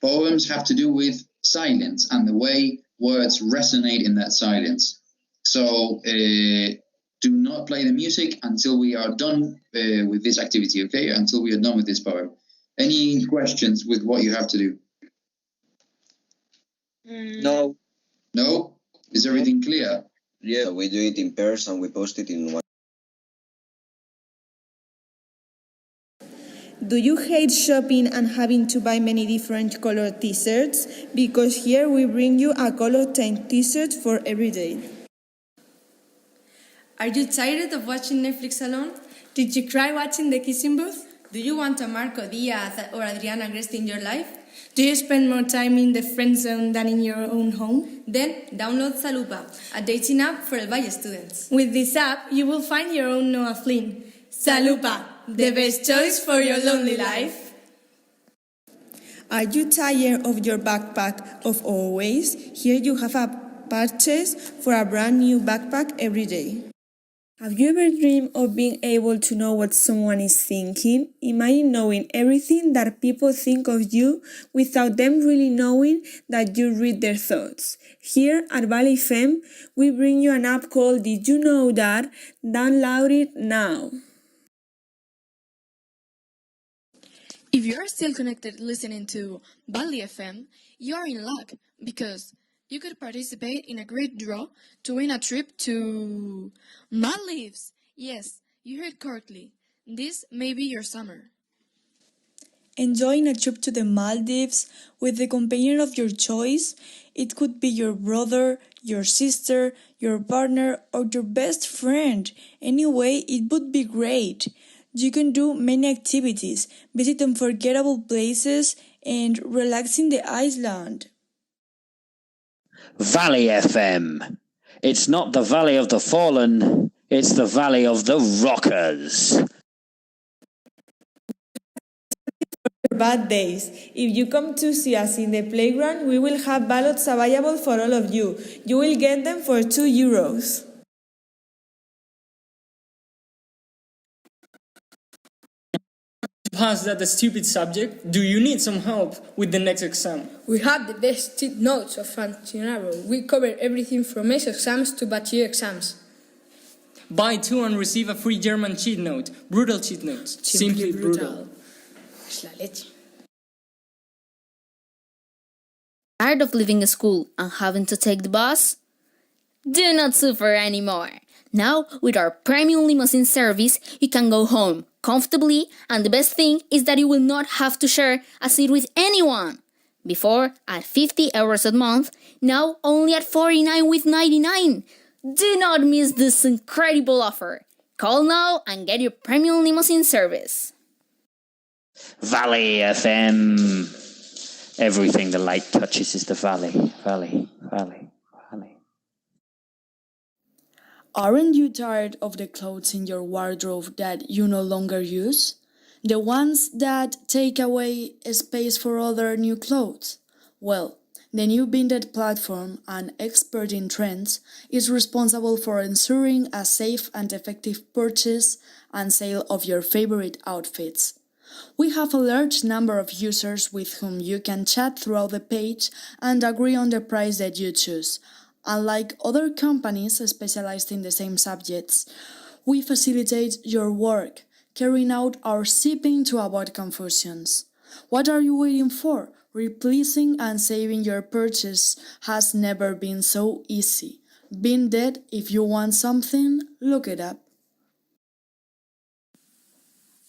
poems have to do with silence and the way words resonate in that silence. So do not play the music until we are done with this activity, okay? Until we are done with this poem. Any questions with what you have to do? No. No? Is everything clear? Yeah, so we do it in pairs and we post it in one. Do you hate shopping and having to buy many different colored t-shirts? Because here we bring you a colored t-shirt for every day. Are you tired of watching Netflix alone? Did you cry watching The Kissing Booth? Do you want a Marco Diaz or Adriana Grest in your life? Do you spend more time in the friend zone than in your own home? Then download Salupa, a dating app for El Valle students. With this app, you will find your own Noah Flynn. Salupa, the best choice for your lonely life. Are you tired of your backpack of always? Here you have a purchase for a brand new backpack every day. Have you ever dreamed of being able to know what someone is thinking? Imagine knowing everything that people think of you without them really knowing that you read their thoughts. Here at Valley FM, we bring you an app called Did You Know That? Download it now. If you're still connected listening to Valley FM, you're in luck because you could participate in a great draw to win a trip to Maldives. Yes, you heard correctly. This may be your summer. Enjoying a trip to the Maldives with the companion of your choice. It could be your brother, your sister, your partner, or your best friend. Anyway, it would be great. You can do many activities, visit unforgettable places, and relax in the island. Valley FM. It's not the Valley of the Fallen, it's the Valley of the Rockers. Bad days. If you come to see us in the playground, we will have ballots available for all of you. You will get them for €2. Pass that stupid subject? Do you need some help with the next exam? We have the best cheat notes of Fancinaro. We cover everything from ESO exams to bachelor exams. Buy two and receive a free German cheat note. Brutal cheat notes. Simply brutal. Es la leche. Tired of leaving school and having to take the bus? Do not suffer anymore. Now, with our premium limousine service, you can go home comfortably, and the best thing is that you will not have to share a seat with anyone. Before, at 50 euros a month, now only at 49,99. Do not miss this incredible offer. Call now and get your premium limousine service. Valley FM. Everything the light touches is the valley, valley, valley, valley. Aren't you tired of the clothes in your wardrobe that you no longer use? The ones that take away space for other new clothes? Well, the new Vinted platform, an expert in trends, is responsible for ensuring a safe and effective purchase and sale of your favorite outfits. We have a large number of users with whom you can chat throughout the page and agree on the price that you choose. Unlike other companies specialized in the same subjects, we facilitate your work, carrying out our shipping to avoid confusions. What are you waiting for? Replacing and saving your purchase has never been so easy. Vinted, if you want something, look it up.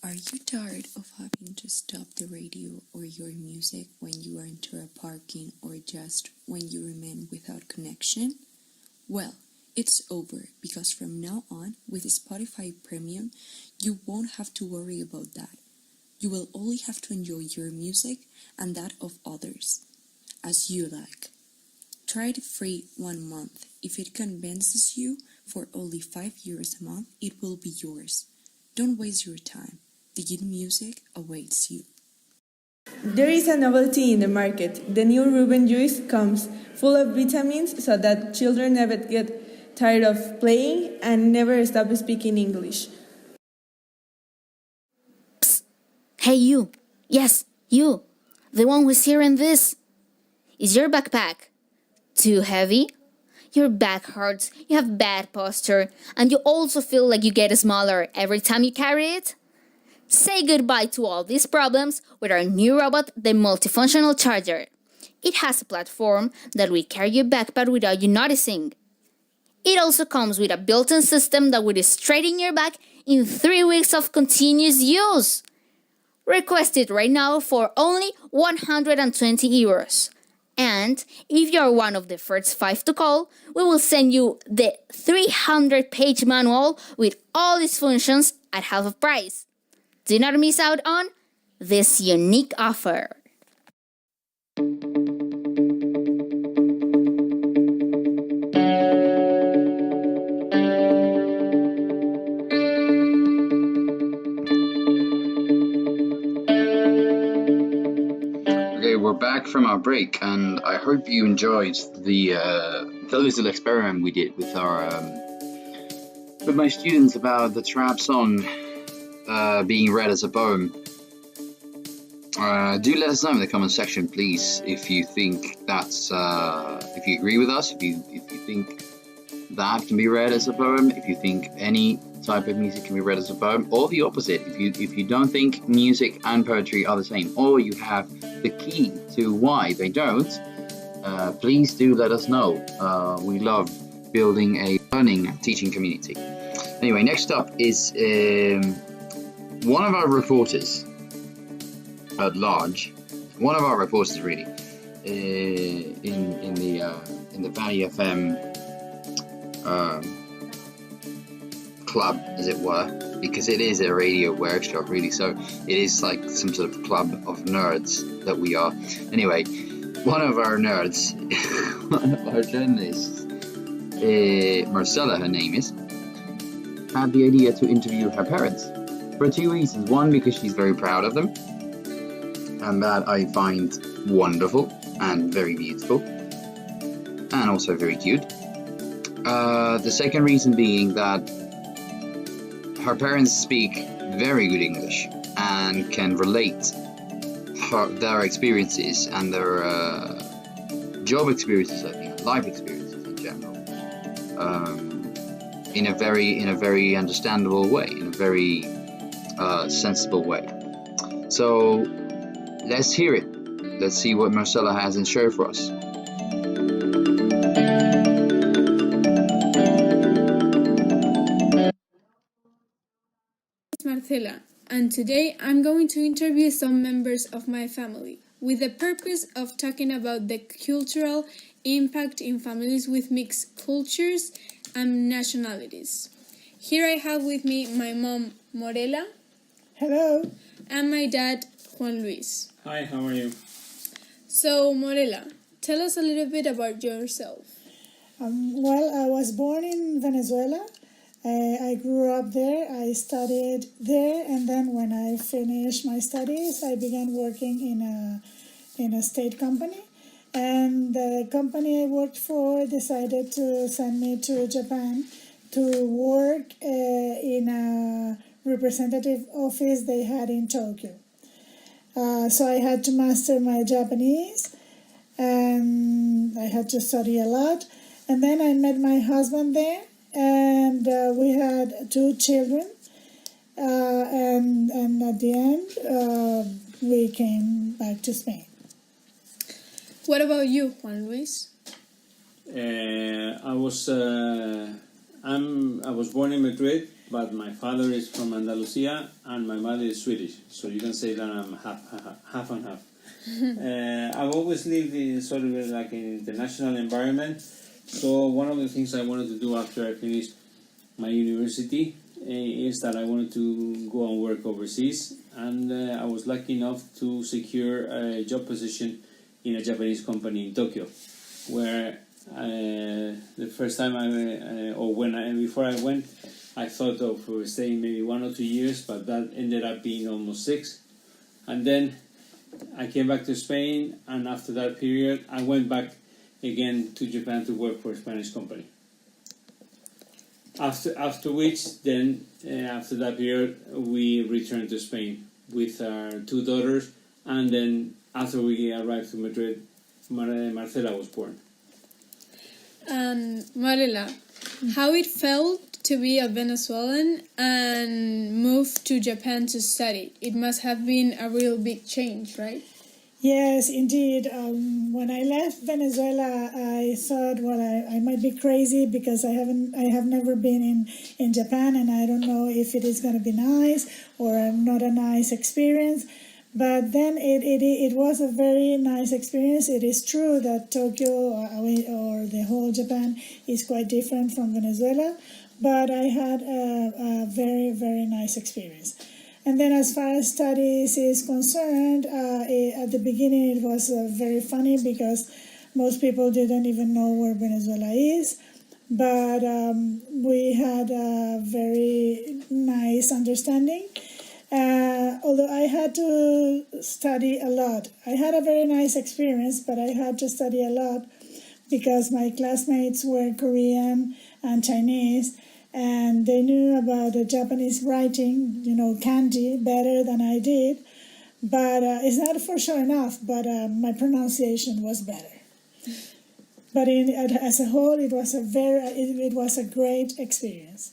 Are you tired of having to stop the radio or your music when you enter a parking or just when you remain without connection? Well, it's over because from now on, with Spotify Premium, you won't have to worry about that. You will only have to enjoy your music and that of others, as you like. Try it free 1 month. If it convinces you, for only €5 a month, it will be yours. Don't waste your time. The good music awaits you. There is a novelty in the market. The new Reuben juice comes full of vitamins so that children never get tired of playing and never stop speaking English. Psst. Hey you! Yes, you! The one who's hearing this! Is your backpack too heavy? Your back hurts, you have bad posture, and you also feel like you get smaller every time you carry it? Say goodbye to all these problems with our new robot, the multifunctional charger. It has a platform that will carry your backpack without you noticing. It also comes with a built-in system that will straighten your back in 3 weeks of continuous use. Request it right now for only €120. And if you're one of the first 5 to call, we will send you the 300-page manual with all its functions at half the price. Do not miss out on this unique offer. we're back from our break, and I hope you enjoyed the little experiment we did with our with my students about the trap song being read as a poem. Do let us know in the comment section, please, if you think that's if you agree with us, if you think that can be read as a poem, if you think any type of music can be read as a poem, or the opposite, if you don't think music and poetry are the same, or you have the key to why they don't, please do let us know. We love building a learning teaching community. Anyway, next up is one of our reporters at large, one of our reporters really, in the Valley FM club, as it were, because it is a radio workshop really, so it is like some sort of club of nerds that we are. Anyway, one of our nerds, one of our journalists, Marcela, her name is, had the idea to interview her parents for two reasons. One, because she's very proud of them, and that I find wonderful and very beautiful, and also very cute. The second reason being that her parents speak very good English and can relate their experiences and their job experiences, I think, life experiences in general, in a very understandable way, in a very sensible way. So let's hear it. Let's see what Marcela has in store for us. Marcela, and today I'm going to interview some members of my family with the purpose of talking about the cultural impact in families with mixed cultures and nationalities. Here I have with me my mom, Marcela. Hello. And my dad, Juan Luis. Hi, how are you? So, Marcela, tell us a little bit about yourself. Well, I was born in Venezuela. I grew up there, I studied there, and then when I finished my studies, I began working in a state company. And the company I worked for decided to send me to Japan to work in a representative office they had in Tokyo. So I had to master my Japanese, and I had to study a lot. And then I met my husband there, and we had 2 children, and at the end we came back to Spain. What about you, Juan Luis? I was born in Madrid, but my father is from Andalusia and my mother is Swedish, so you can say that I'm half and half. I've always lived in sort of like an international environment. So one of the things I wanted to do after I finished my university is that I wanted to go and work overseas, and I was lucky enough to secure a job position in a Japanese company in Tokyo, where the first time before I went, I thought of staying maybe 1 or 2 years, but that ended up being almost 6. And then I came back to Spain, and after that period, I went back again to Japan to work for a Spanish company. After which, then after that period, we returned to Spain with our 2 daughters, and then after we arrived to Madrid, Marcela was born. Marcela, how it felt to be a Venezuelan and move to Japan to study? It must have been a real big change, right? Yes, indeed. When I left Venezuela, I thought, well, I might be crazy because I have never been in Japan, and I don't know if it is going to be nice or not a nice experience. But then it was a very nice experience. It is true that Tokyo or the whole Japan is quite different from Venezuela, but I had a very, very nice experience. And then as far as studies is concerned, at the beginning it was very funny because most people didn't even know where Venezuela is. But we had a very nice understanding. Although I had to study a lot. I had a very nice experience, but I had to study a lot because my classmates were Korean and Chinese, and they knew about the Japanese writing, kanji, better than I did. But it's not for sure enough, but my pronunciation was better. But as a whole, it was a great experience.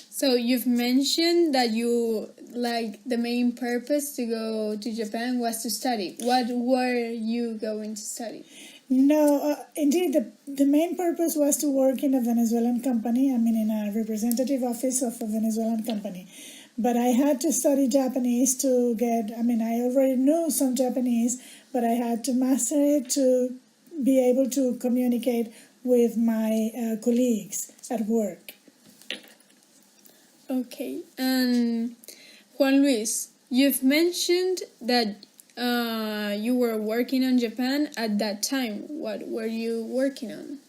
So you've mentioned that the main purpose to go to Japan was to study. What were you going to study? No, indeed, the main purpose was to work in a Venezuelan company. In a representative office of a Venezuelan company. But I had to study Japanese to get, I already knew some Japanese, but I had to master it to be able to communicate with my colleagues at work. Okay, and Juan Luis, you've mentioned that you were working on Japan at that time. What were you working on?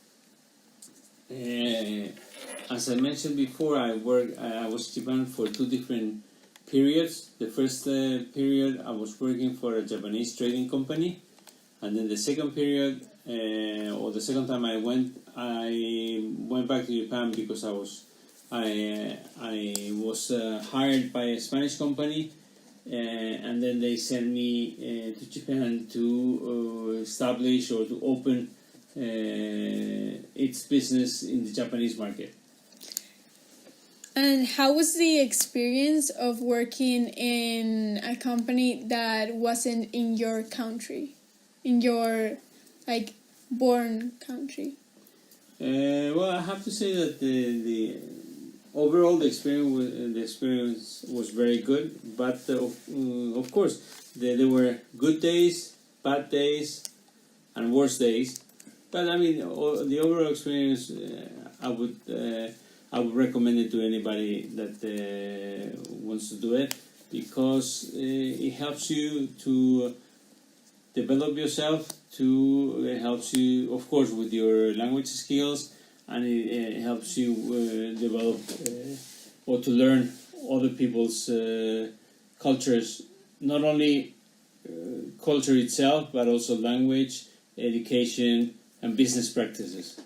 As I mentioned before, I was in Japan for 2 different periods. The first period I was working for a Japanese trading company, and then the second period, or the second time I went back to Japan because I was hired by a Spanish company, and then they sent me to Japan to establish or to open its business in the Japanese market. And how was the experience of working in a company that wasn't in your country, in your born country? Well, I have to say that the overall the experience was very good, but of course there were good days, bad days, and worse days. But the overall experience, I would recommend it to anybody that wants to do it, because it helps you to develop yourself. It helps you, of course, with your language skills, and it helps you develop or to learn other people's cultures, not only culture itself, but also language, education, and business practices.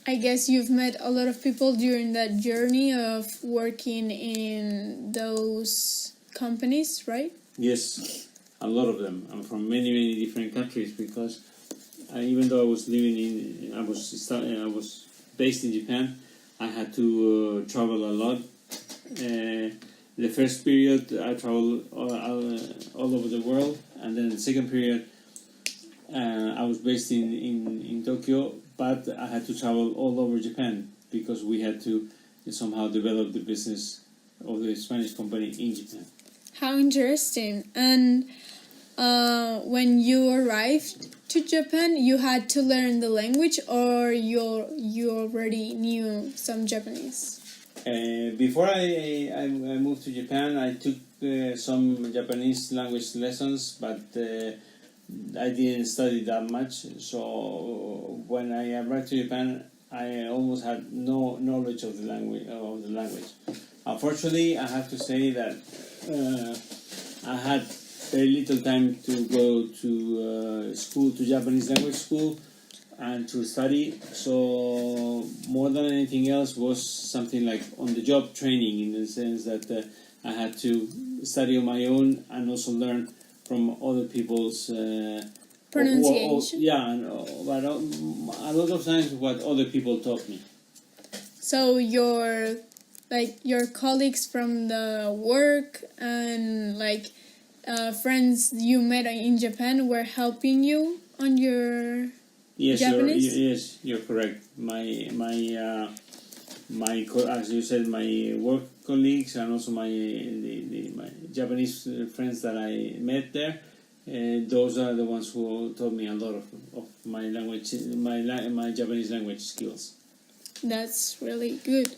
I guess you've met a lot of people during that journey of working in those companies, right? Yes, a lot of them. I'm from many different countries, because even though I was I was based in Japan, I had to travel a lot. The first period I traveled all over the world, and then the second period I was based in Tokyo, but I had to travel all over Japan because we had to somehow develop the business of the Spanish company in Japan. How interesting. And when you arrived to Japan, you had to learn the language, or you already knew some Japanese? Before I moved to Japan, I took some Japanese language lessons, but I didn't study that much. So when I arrived to Japan, I almost had no knowledge of the language. Unfortunately, I have to say that I had very little time to go to school, to Japanese language school, and to study. So more than anything else was something like on-the-job training, in the sense that I had to study on my own and also learn from other people's pronunciation. But a lot of times what other people taught me. So your colleagues from the work and friends you met in Japan were helping you on your Japanese? Yes, you're correct. As you said, my work colleagues and also my Japanese friends that I met there, those are the ones who taught me a lot of my language, my Japanese language skills. That's really good.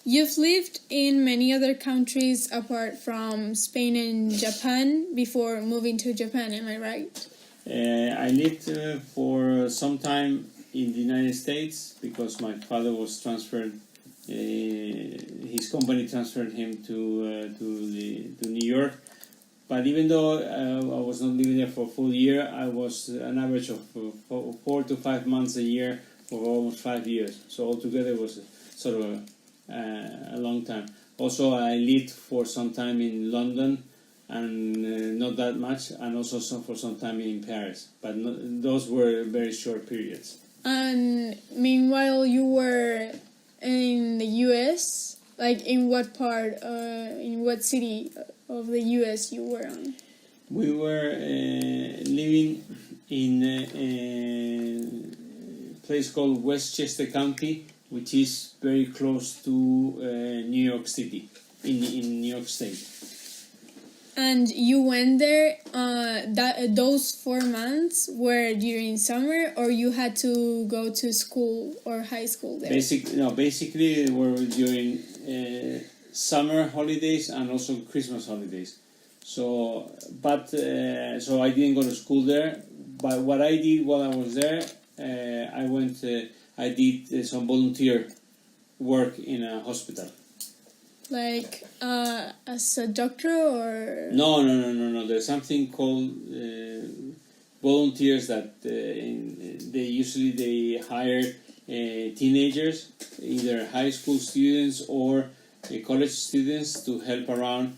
You've lived in many other countries apart from Spain and Japan before moving to Japan, am I right? I lived for some time in the United States because my father was transferred. He his company transferred him to New York. But even though I was not living there for a full year, I was an average of 4 to 5 months a year for almost 5 years. So altogether it was sort of a long time. Also, I lived for some time in London, and not that much, and also for some time in Paris. But those were very short periods. And meanwhile, you were in the U.S. Like, in what part, in what city of the U.S. you were on? We were living in a place called Westchester County, which is very close to New York City, in New York State. And you went there, those 4 months were during summer, or you had to go to school or high school there? Basically were during summer holidays and also Christmas holidays. So I didn't go to school there. But what I did while I was there, I did some volunteer work in a hospital. Like as a doctor, or? No. There's something called volunteers that they hire teenagers, either high school students or college students, to help around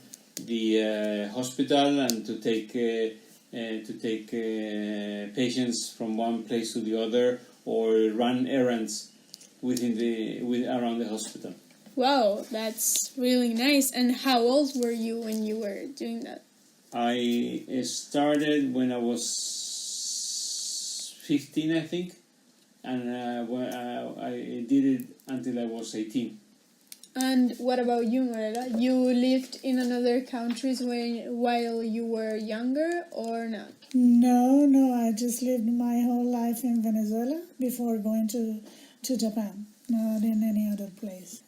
the hospital and to take patients from one place to the other, or run errands around the hospital. Wow, that's really nice. And how old were you when you were doing that? I started when I was 15, I think, and I did it until I was 18. And what about you, Marcela? You lived in another countries while you were younger, or not? No, I just lived my whole life in Venezuela before going to Japan, not in any other place.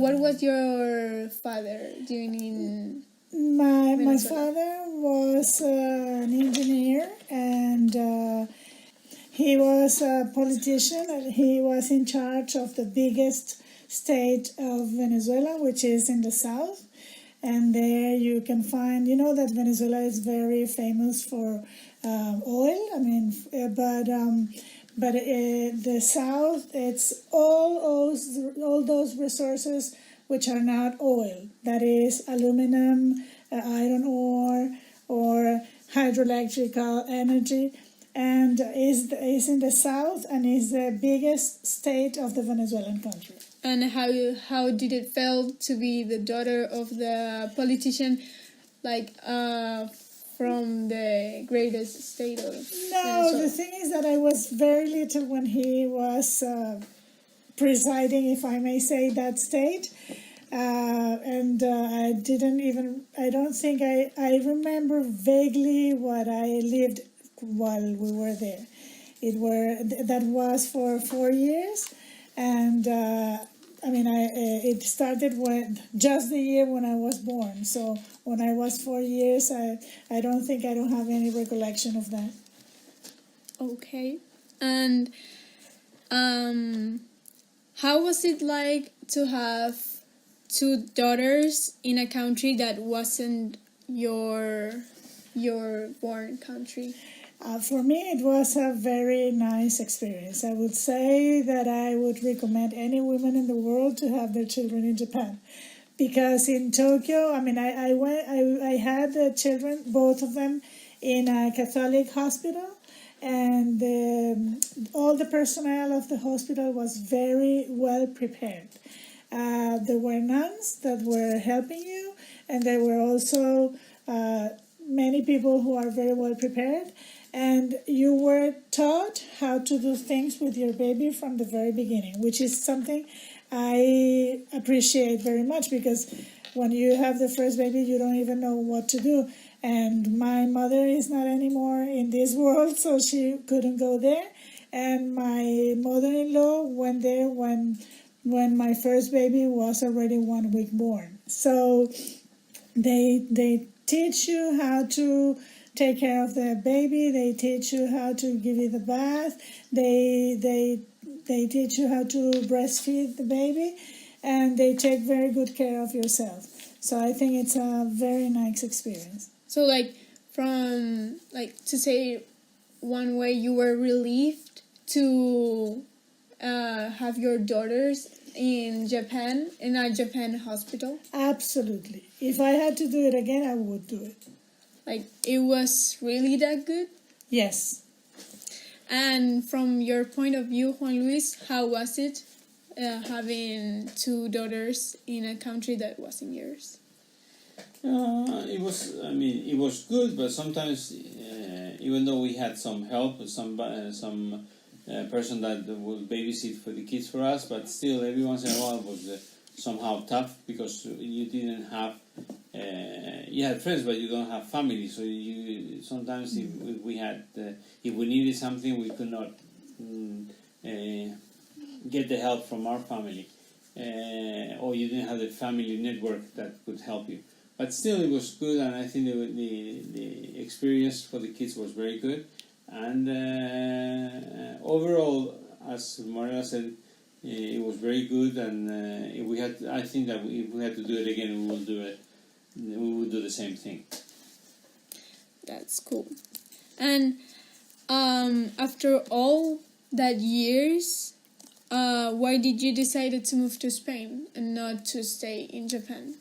What was your father doing in my father was an engineer, and he was a politician, and he was in charge of the biggest state of Venezuela, which is in the south. And there you can find, that Venezuela is very famous for oil. But the south, it's all those resources which are not oil. That is aluminum, iron ore, or hydroelectrical energy, and is in the south and is the biggest state of the Venezuelan country. And how did it feel to be the daughter of the politician, from the greatest state of Venezuela? The thing is that I was very little when he was presiding, if I may say, that state. And I don't think I remember vaguely what I lived while we were there. That was for 4 years, and it started just the year when I was born. So when I was 4 years, I don't have any recollection of that. Okay. And how was it like to have 2 daughters in a country that wasn't your born country? For me, it was a very nice experience. I would say that I would recommend any woman in the world to have their children in Japan, because in Tokyo, I had the children, both of them, in a Catholic hospital, and all the personnel of the hospital was very well prepared. There were nuns that were helping you, and there were also many people who are very well prepared. And you were taught how to do things with your baby from the very beginning, which is something I appreciate very much, because when you have the first baby, you don't even know what to do. And my mother is not anymore in this world, so she couldn't go there. And my mother-in-law went there when my first baby was already 1 week born. So they teach you how to take care of the baby. They teach you how to give you the bath. They teach you how to breastfeed the baby, and they take very good care of yourself. So I think it's a very nice experience. So like from like to say one way you were relieved to have your daughters in Japan, in a Japan hospital? Absolutely. If I had to do it again, I would do it. Like, it was really that good? Yes. And from your point of view, Juan Luis, how was it having two daughters in a country that wasn't yours? It was. I mean, it was good, but sometimes, even though we had some help, some person that would babysit for the kids for us, but still, every once in a while it was somehow tough because you didn't have. You had friends, but you don't have family. So you sometimes, if we had, if we needed something, we could not get the help from our family, or you didn't have the family network that could help you. But still, it was good, and I think the experience for the kids was very good. And overall, as Marcela said, it was very good. And if we had, I think that if we had to do it again, we will do it. We would do the same thing. That's cool. And after all that years, why did you decide to move to Spain and not to stay in Japan?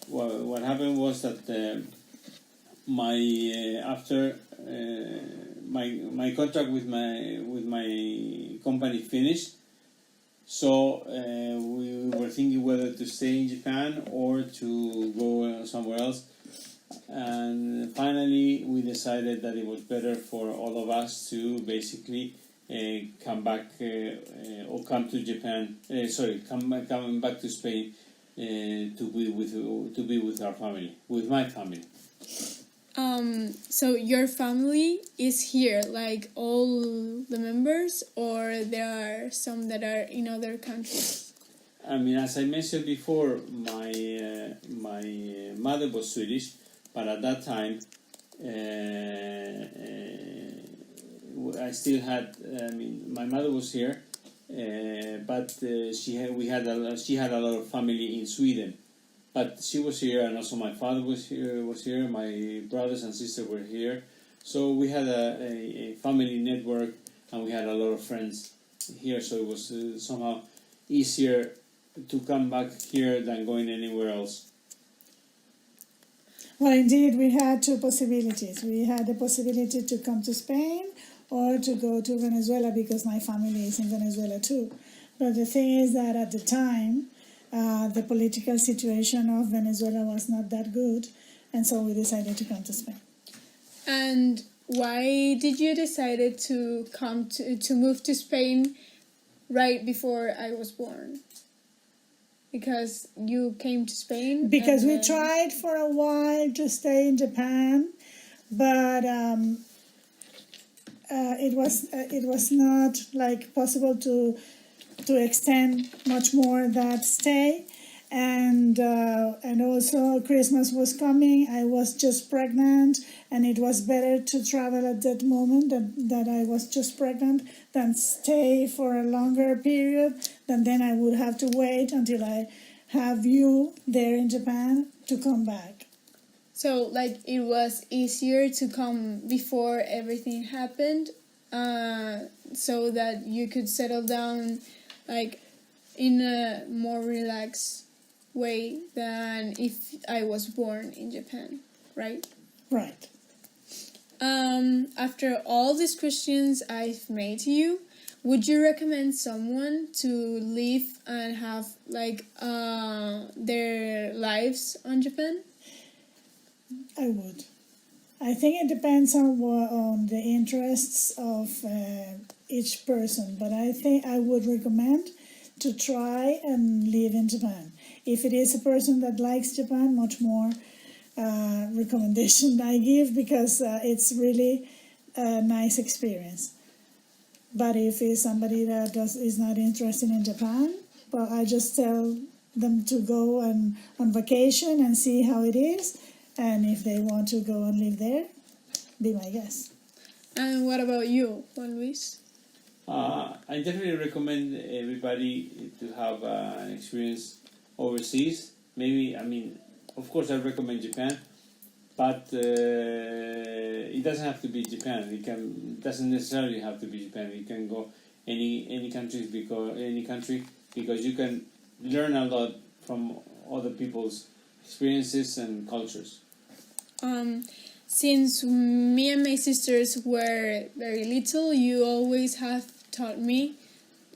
What happened was that after my contract with my company finished, so we were thinking whether to stay in Japan or to go somewhere else. And finally, we decided that it was better for all of us to basically come back or come to Japan. Come back to Spain to be with our family, with my family. So your family is here, like all the members, or there are some that are in other countries? I mean, as I mentioned before, my mother was Swedish, but at that time I still had. I mean, my mother was here, but she had a lot of family in Sweden. But she was here, and also my father was here. My brothers and sisters were here, so we had a family network, and we had a lot of friends here. So it was somehow easier to come back here than going anywhere else. Well, indeed, we had two possibilities. We had the possibility to come to Spain or to go to Venezuela because my family is in Venezuela too. But the thing is that at the time, the political situation of Venezuela was not that good, and so we decided to come to Spain. And why did you decide to come to move to Spain right before I was born? Because you came to Spain? Because we tried for a while to stay in Japan, but it was not like possible to extend much more that stay, and also Christmas was coming. I was just pregnant, and it was better to travel at that moment that I was just pregnant than stay for a longer period. Then I would have to wait until I have you there in Japan to come back. So, like, it was easier to come before everything happened, so that you could settle down like in a more relaxed way than if I was born in Japan, right? Right. After all these questions I've made to you, would you recommend someone to live and have like their lives on Japan? I would. I think it depends on the interests of each person, but I think I would recommend to try and live in Japan. If it is a person that likes Japan, much more recommendation I give, because it's really a nice experience. But if it's somebody that is not interested in Japan, well, I just tell them to go on vacation and see how it is. And if they want to go and live there, be my guest. And what about you, Juan Luis? I definitely recommend everybody to have an experience overseas. Maybe, I mean, of course, I recommend Japan, but it doesn't have to be Japan. Doesn't necessarily have to be Japan. You can go any country because you can learn a lot from other people's experiences and cultures. Since me and my sisters were very little, you always have taught me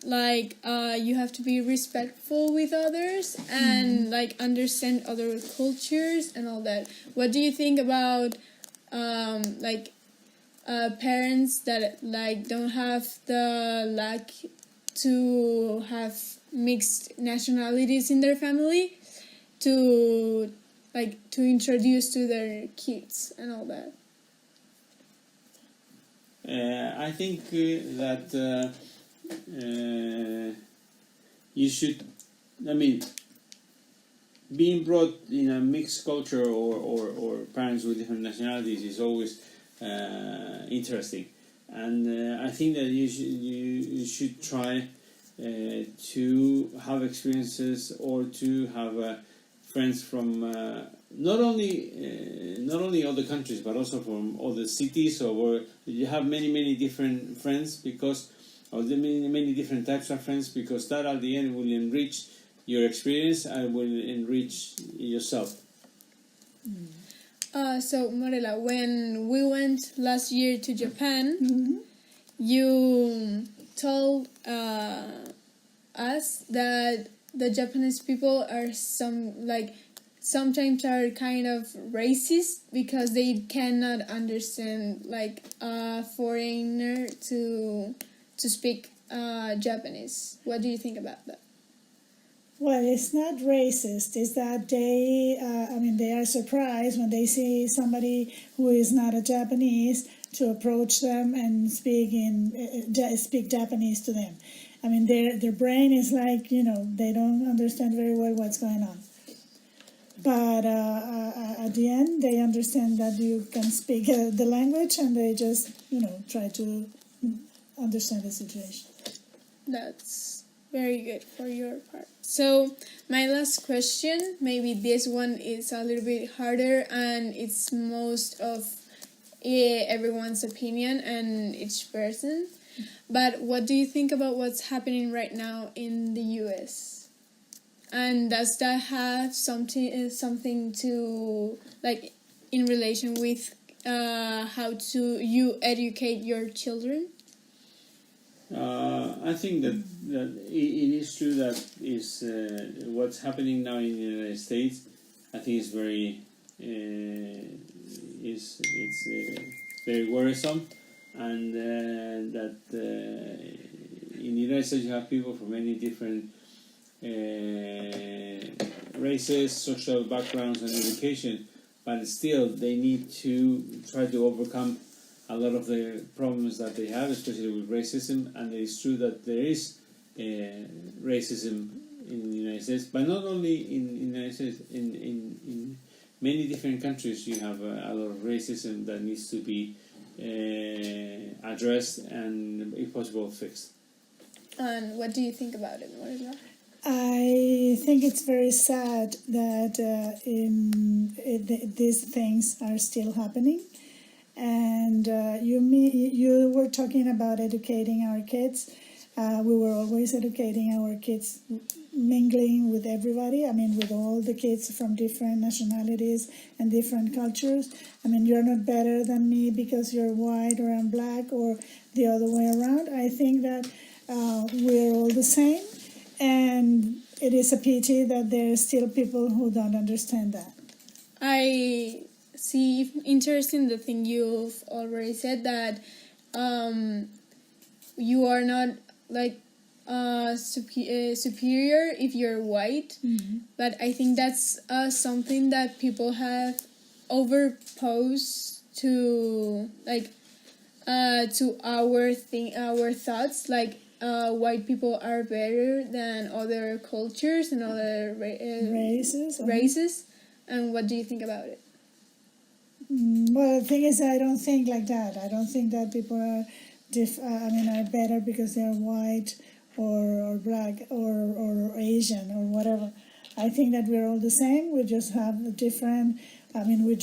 like you have to be respectful with others and like understand other cultures and all that. What do you think about parents that like don't have the luck to have mixed nationalities in their family to introduce to their kids and all that? I think that you should, I mean, being brought in a mixed culture or parents with different nationalities is always interesting, and I think that you should try to have experiences or to have friends from not only other countries but also from other cities, or you have many different friends because of the many different types of friends, because that at the end will enrich your experience and will enrich yourself. So Marcela, when we went last year to Japan, you told us that the Japanese people are sometimes are kind of racist because they cannot understand like a foreigner to speak Japanese. What do you think about that? Well, it's not racist. It's that they are surprised when they see somebody who is not a Japanese to approach them and speak Japanese to them. I mean, their brain is like, they don't understand very well what's going on. But at the end, they understand that you can speak the language, and they just, try to understand the situation. That's very good for your part. So my last question, maybe this one is a little bit harder, and it's most of everyone's opinion and each person. But what do you think about what's happening right now in the US? And does that have something to like in relation with how to you educate your children? I think that it is true that is what's happening now in the United States. I think it's very very worrisome, and that in the United States you have people from many different races, social backgrounds, and education, but still they need to try to overcome a lot of the problems that they have, especially with racism. And it is true that there is racism in the United States, but not only in the United States. In many different countries, you have a lot of racism that needs to be addressed and, if possible, fixed. And what do you think about it, Marcela? I think it's very sad that these things are still happening. And you were talking about educating our kids. We were always educating our kids, mingling with everybody. I mean, with all the kids from different nationalities and different cultures. I mean, you're not better than me because you're white or I'm black or the other way around. I think that we're all the same. And it is a pity that there are still people who don't understand that. I see interesting the thing you've already said, that you are not like superior if you're white, but I think that's something that people have overposed to our thoughts, like white people are better than other cultures and other races. And what do you think about it? Well, the thing is, I don't think like that. I don't think that people are are better because they're white or black or Asian or whatever. I think that we're all the same. We just have a different. We're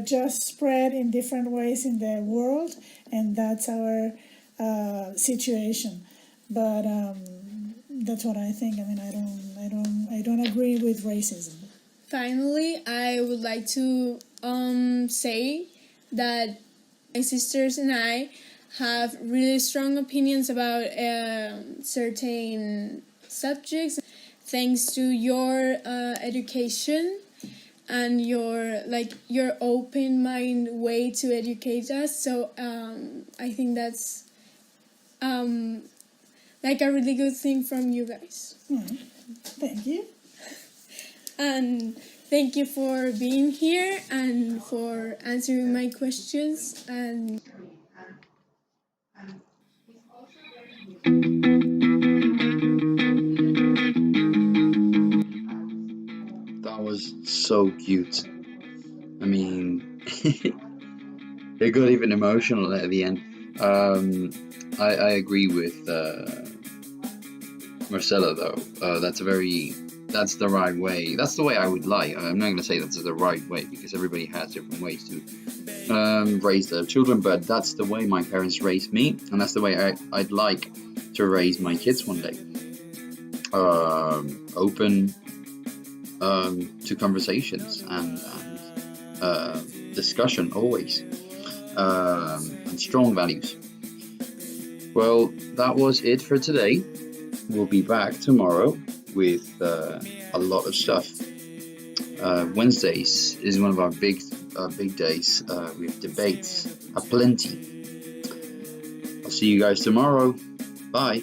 just spread in different ways in the world, and that's our situation. But that's what I think. I don't agree with racism. Finally, I would like to say that my sisters and I have really strong opinions about certain subjects. Thanks to your education and your open mind way to educate us. So I think that's like a really good thing from you guys. Thank you. And thank you for being here and for answering my questions. And That was so cute. I mean, it got even emotional at the end. I agree with Marcela though. That's the right way. That's the way I would like. I'm not going to say that's the right way because everybody has different ways to raise their children, but that's the way my parents raised me, and that's the way I'd like to raise my kids one day. Open to conversations and discussion always, and strong values. Well, that was it for today. We'll be back tomorrow with a lot of stuff. Wednesdays is one of our big days. We have debates aplenty. I'll see you guys tomorrow. Bye.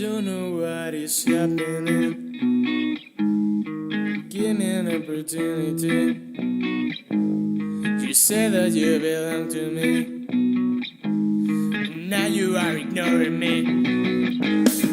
don't know what is happening. Give me an opportunity. You said that you belong to me. Now you are ignoring me.